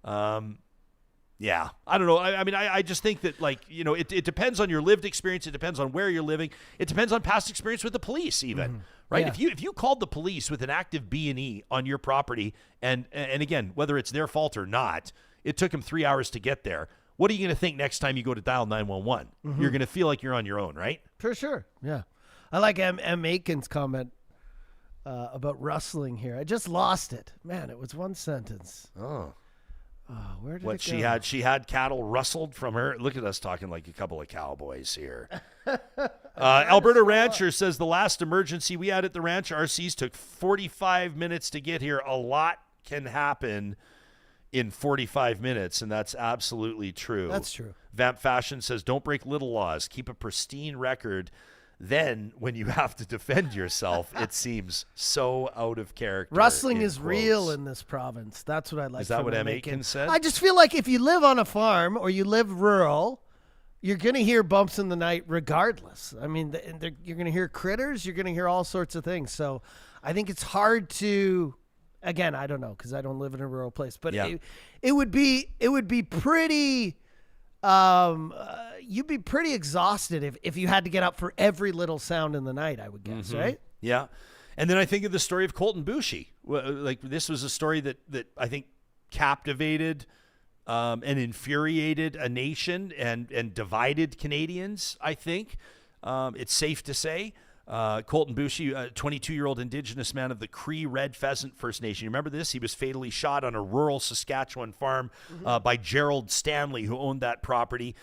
Yeah, I don't know. I just think that, it depends on your lived experience. It depends on where you're living. It depends on past experience with the police even, right? Yeah. If you called the police with an active B&E on your property, and again, whether it's their fault or not, it took them 3 hours to get there. What are you going to think next time you go to dial 911? You're going to feel like you're on your own, right? For sure, yeah. I like M. Aiken's comment about rustling here. I just lost it. Man, it was one sentence. Oh, where did it go? She had cattle rustled from her. Look at us talking like a couple of cowboys here. Alberta Rancher says the last emergency we had at the ranch, RCs, took 45 minutes to get here. A lot can happen in 45 minutes, and that's absolutely true. That's true. Vamp Fashion says, don't break little laws. Keep a pristine record. Then, when you have to defend yourself, it seems so out of character. Rustling is real in this province. That's what I like. Is that what M. Aiken said? I just feel like if you live on a farm or you live rural, you're going to hear bumps in the night regardless. I mean, you're going to hear critters. You're going to hear all sorts of things. So I think it's hard to... Again, I don't know because I don't live in a rural place, but yeah. it would be pretty. You'd be pretty exhausted if you had to get up for every little sound in the night. I would guess, right? Yeah, and then I think of the story of Colton Boushie. Like this was a story that I think captivated and infuriated a nation and divided Canadians. I think it's safe to say. Colton Boushie, a 22-year-old Indigenous man of the Cree Red Pheasant First Nation. You remember this? He was fatally shot on a rural Saskatchewan farm by Gerald Stanley, who owned that property.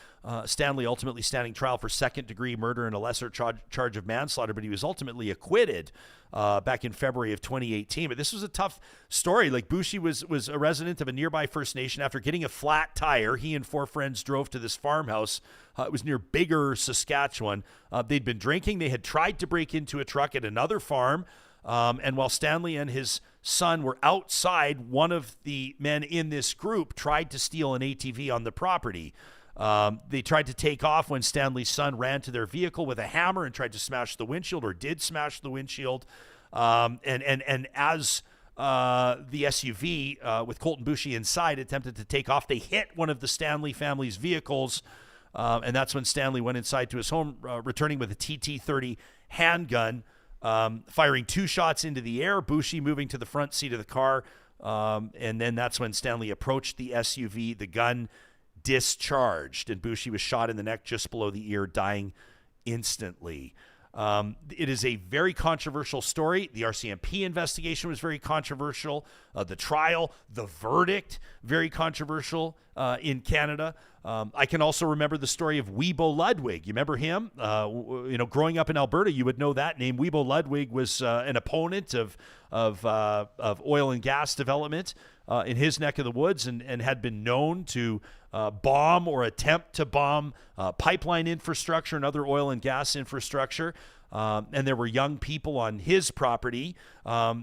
Stanley ultimately standing trial for second-degree murder and a lesser charge of manslaughter, but he was ultimately acquitted back in February of 2018. But this was a tough story. Like, Boushie was a resident of a nearby First Nation. After getting a flat tire, he and 4 friends drove to this farmhouse. It was near Bigger, Saskatchewan. They'd been drinking. They had tried to break into a truck at another farm. And while Stanley and his son were outside, one of the men in this group tried to steal an ATV on the property. They tried to take off when Stanley's son ran to their vehicle with a hammer and tried to smash the windshield, or did smash the windshield. And as the SUV with Colton Boushie inside attempted to take off, they hit one of the Stanley family's vehicles. And that's when Stanley went inside to his home, returning with a TT-30 handgun, firing 2 shots into the air, Boushie moving to the front seat of the car. And then that's when Stanley approached the SUV. The gun discharged, and Boushie was shot in the neck just below the ear, dying instantly. It is a very controversial story. The RCMP investigation was very controversial. The trial, the verdict, very controversial in Canada. I can also remember the story of Webo Ludwig. You remember him? Growing up in Alberta, you would know that name. Webo Ludwig was an opponent of oil and gas development in his neck of the woods, and had been known to bomb or attempt to bomb pipeline infrastructure and other oil and gas infrastructure. And there were young people on his property.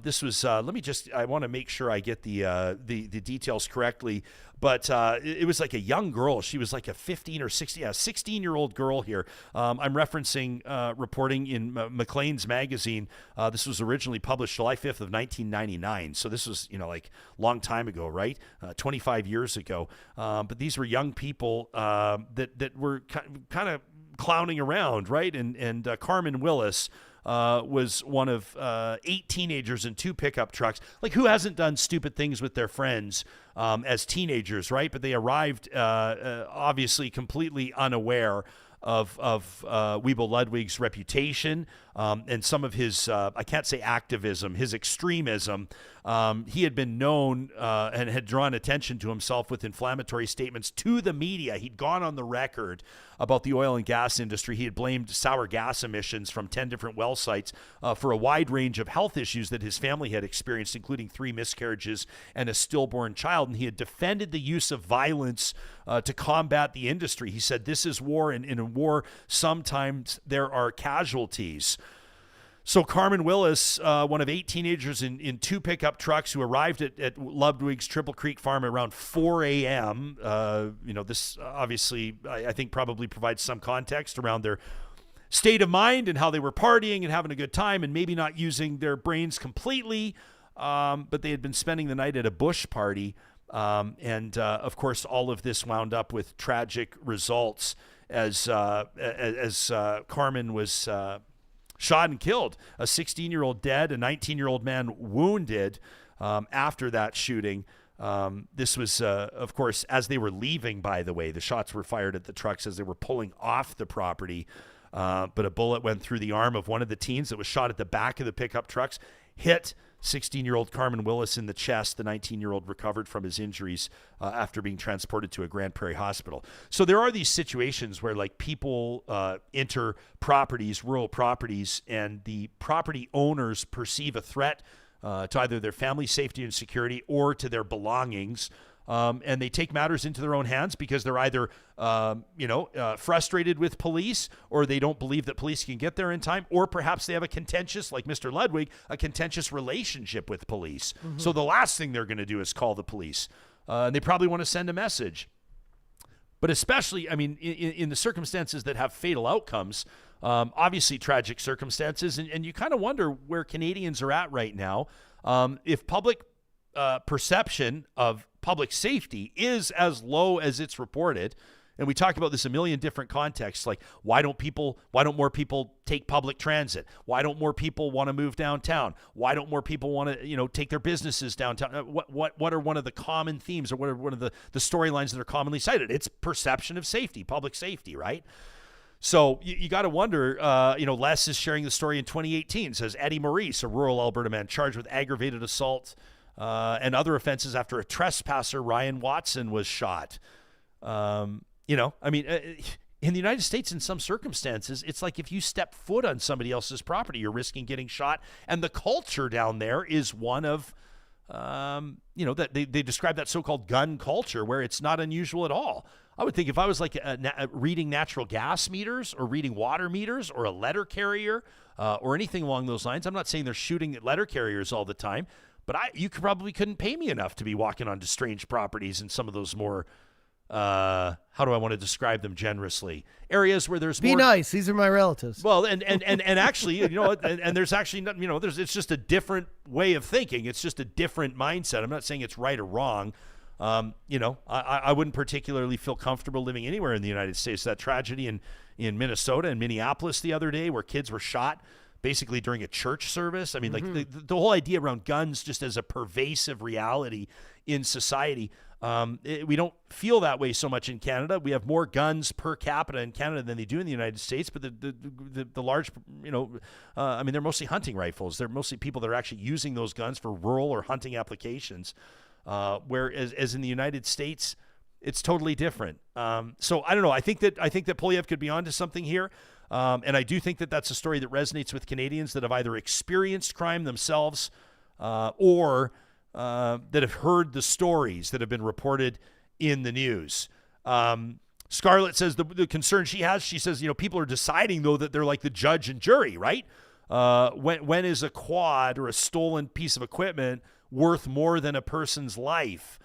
This was, I want to make sure I get the details correctly. But it was like a young girl. She was like a 16-year-old girl here. I'm referencing reporting in Maclean's magazine. This was originally published July 5th of 1999. So this was, like long time ago, right? 25 years ago. But these were young people that were kind of clowning around, right? And Carmen Willis was one of 8 teenagers in 2 pickup trucks. Like, who hasn't done stupid things with their friends as teenagers, right? But they arrived obviously completely unaware of Wiebo Ludwig's reputation and some of his, I can't say activism, his extremism. He had been known and had drawn attention to himself with inflammatory statements to the media. He'd gone on the record about the oil and gas industry. He had blamed sour gas emissions from 10 different well sites for a wide range of health issues that his family had experienced, including 3 miscarriages and a stillborn child. And he had defended the use of violence to combat the industry. He said, this is war, and in a war, sometimes there are casualties. So Carmen Willis, one of 8 teenagers in 2 pickup trucks who arrived at Ludwig's Triple Creek farm around 4 a.m. This obviously, I think, probably provides some context around their state of mind and how they were partying and having a good time and maybe not using their brains completely. But they had been spending the night at a bush party. Of course, all of this wound up with tragic results as Carmen was shot and killed. A 16-year-old dead, a 19-year-old man wounded after that shooting. This was, of course, as they were leaving, by the way. The shots were fired at the trucks as they were pulling off the property. But a bullet went through the arm of one of the teens that was shot at the back of the pickup trucks, hit 16-year-old Carmen Willis in the chest. The 19-year-old recovered from his injuries after being transported to a Grand Prairie hospital. So there are these situations where, like, people enter properties, rural properties, and the property owners perceive a threat to either their family safety and security or to their belongings. And they take matters into their own hands because they're either, frustrated with police, or they don't believe that police can get there in time, or perhaps they have a contentious, like Mr. Ludwig, a contentious relationship with police. Mm-hmm. So the last thing they're going to do is call the police. And they probably want to send a message. But especially, I mean, in the circumstances that have fatal outcomes, obviously tragic circumstances, and you kind of wonder where Canadians are at right now. If public perception of public safety is as low as it's reported, and we talk about this a million different contexts, like why don't more people take public transit? Why don't more people want to move downtown? Why don't more people want to, take their businesses downtown? What are one of the common themes, or what are one of the storylines that are commonly cited? It's perception of safety, public safety, right? So you got to wonder, Les is sharing the story in 2018, says Eddie Maurice, a rural Alberta man charged with aggravated assault and other offenses after a trespasser, Ryan Watson, was shot. In the United States, in some circumstances, it's like if you step foot on somebody else's property, you're risking getting shot. And the culture down there is one of, that they describe that so-called gun culture, where it's not unusual at all. I would think if I was like reading natural gas meters or reading water meters or a letter carrier or anything along those lines, I'm not saying they're shooting at letter carriers all the time, but you couldn't pay me enough to be walking onto strange properties in some of those more, how do I want to describe them generously? Areas where there's more. Be nice. These are my relatives. Well, and actually, and there's actually not, it's just a different way of thinking. It's just a different mindset. I'm not saying it's right or wrong. I wouldn't particularly feel comfortable living anywhere in the United States. That tragedy in Minnesota and Minneapolis the other day, where kids were shot basically during a church service. I mean, like the whole idea around guns just as a pervasive reality in society. We don't feel that way so much in Canada. We have more guns per capita in Canada than they do in the United States, but the large, they're mostly hunting rifles. They're mostly people that are actually using those guns for rural or hunting applications. Whereas in the United States, it's totally different. So I don't know. I think that Poilievre could be onto something here. And I do think that that's a story that resonates with Canadians that have either experienced crime themselves or that have heard the stories that have been reported in the news. Scarlett says the concern she has, she says, people are deciding, though, that they're like the judge and jury, right? When is a quad or a stolen piece of equipment worth more than a person's life?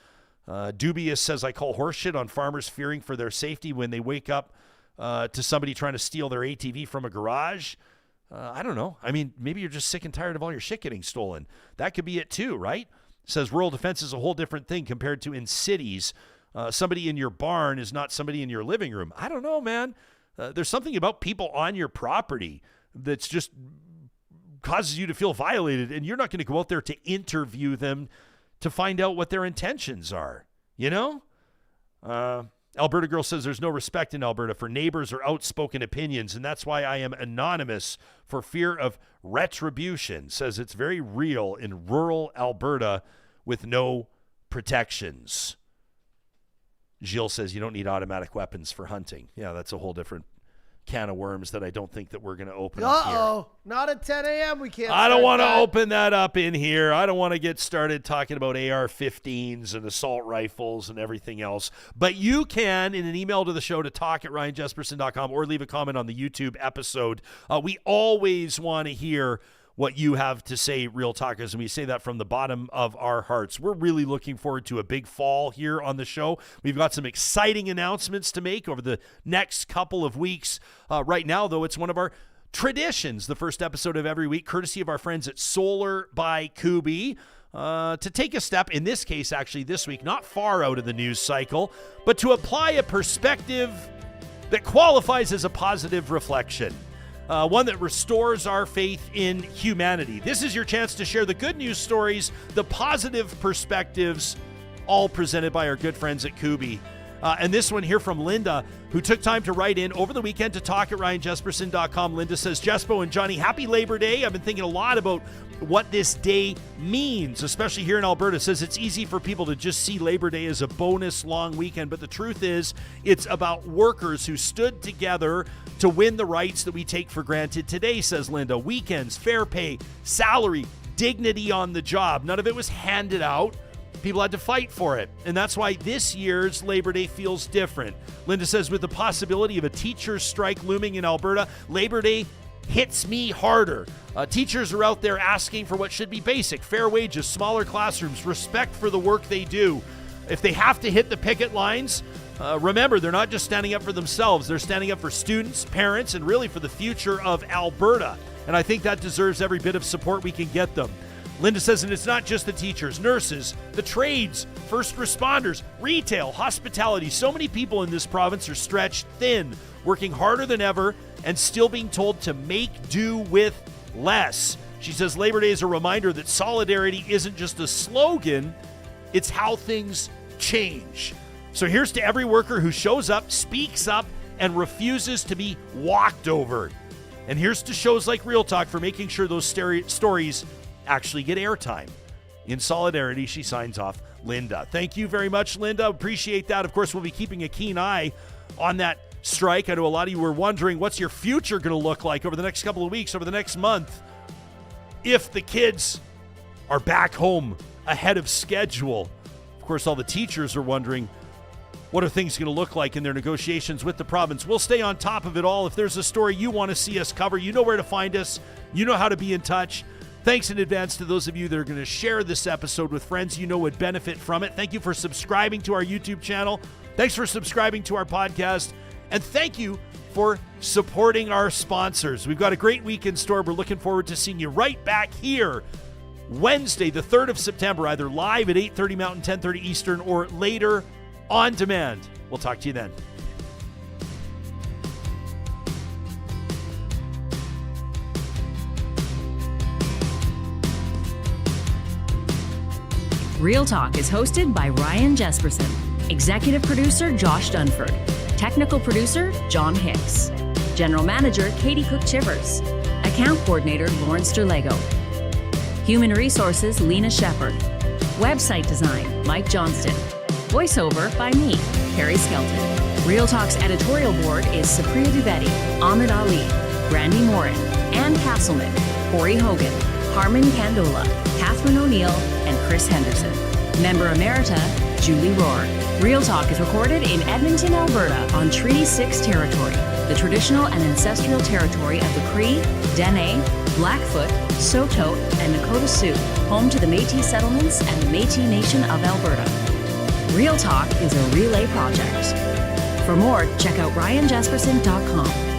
Dubious says, I call horseshit on farmers fearing for their safety when they wake up to somebody trying to steal their ATV from a garage. I don't know. I mean, maybe you're just sick and tired of all your shit getting stolen. That could be it too, right? Says rural defense is a whole different thing compared to in cities. Somebody in your barn is not somebody in your living room. I don't know, man. There's something about people on your property that's just causes you to feel violated, and you're not going to go out there to interview them to find out what their intentions are, Alberta Girl says there's no respect in Alberta for neighbors or outspoken opinions, and that's why I am anonymous for fear of retribution. Says it's very real in rural Alberta with no protections. Gilles says you don't need automatic weapons for hunting. Yeah, that's a whole different can of worms that I don't think that we're going to open up here. Not at 10 a.m. We can't. I don't want to open that up in here. I don't want to get started talking about AR-15s and assault rifles and everything else. But you can, in an email to the show, to talk@ryanjesperson.com or leave a comment on the YouTube episode. We always want to hear what you have to say, Real Talkers, and we say that from the bottom of our hearts. We're really looking forward to a big fall here on the show. We've got some exciting announcements to make over the next couple of weeks. Right now, though, it's one of our traditions, the first episode of every week, courtesy of our friends at Solar by Kuby, to take a step, in this case, actually this week, not far out of the news cycle, but to apply a perspective that qualifies as a positive reflection. One that restores our faith in humanity. This is your chance to share the good news stories, the positive perspectives, all presented by our good friends at Kuby. And this one here from Linda, who took time to write in over the weekend to talk@ryanjesperson.com. Linda says, Jespo and Johnny, happy Labor Day. I've been thinking a lot about what this day means, especially here in Alberta. Says it's easy for people to just see Labor Day as a bonus long weekend, but the truth is it's about workers who stood together to win the rights that we take for granted today, says Linda. Weekends, fair pay, salary, dignity on the job. None of it was handed out. People had to fight for it. And that's why this year's Labor Day feels different. Linda says, with the possibility of a teacher's strike looming in Alberta, Labor Day hits me harder. Teachers are out there asking for what should be basic: fair wages, smaller classrooms, respect for the work they do. If they have to hit the picket lines, remember, they're not just standing up for themselves. They're standing up for students, parents, and really for the future of Alberta. And I think that deserves every bit of support we can get them. Linda says, and it's not just the teachers, nurses, the trades, first responders, retail, hospitality. So many people in this province are stretched thin, working harder than ever, and still being told to make do with less. She says Labor Day is a reminder that solidarity isn't just a slogan, it's how things change. So here's to every worker who shows up, speaks up, and refuses to be walked over. And here's to shows like Real Talk for making sure those stories actually get airtime. In solidarity, she signs off, Linda. Thank you very much, Linda. Appreciate that. Of course, we'll be keeping a keen eye on that strike. I know a lot of you were wondering, what's your future going to look like over the next couple of weeks, over the next month, if the kids are back home ahead of schedule? Of course, all the teachers are wondering, what are things going to look like in their negotiations with the province? We'll stay on top of it all. If there's a story you want to see us cover, you know where to find us. You know how to be in touch. Thanks in advance to those of you that are going to share this episode with friends you know would benefit from it. Thank you for subscribing to our YouTube channel. Thanks for subscribing to our podcast. And thank you for supporting our sponsors. We've got a great week in store. We're looking forward to seeing you right back here Wednesday, the 3rd of September, either live at 8:30 Mountain, 10:30 Eastern, or later on demand. We'll talk to you then. Real Talk is hosted by Ryan Jesperson. Executive producer Josh Dunford. Technical producer John Hicks. General manager Katie Cook-Chivers. Account coordinator Lawrence Derlego. Human resources Lena Shepard. Website design Mike Johnston. Voiceover by me, Carrie Skelton. Real Talk's editorial board is Supriya Dwivedi, Ahmed Ali, Brandy Morin, Ann Castleman, Corey Hogan, Harmon Candola, Catherine O'Neill, and Chris Henderson. Member Emerita, Julie Rohr. Real Talk is recorded in Edmonton, Alberta on Treaty 6 territory, the traditional and ancestral territory of the Cree, Dene, Blackfoot, Saulteaux, and Nakota Sioux, home to the Métis settlements and the Métis Nation of Alberta. Real Talk is a relay project. For more, check out ryanjesperson.com.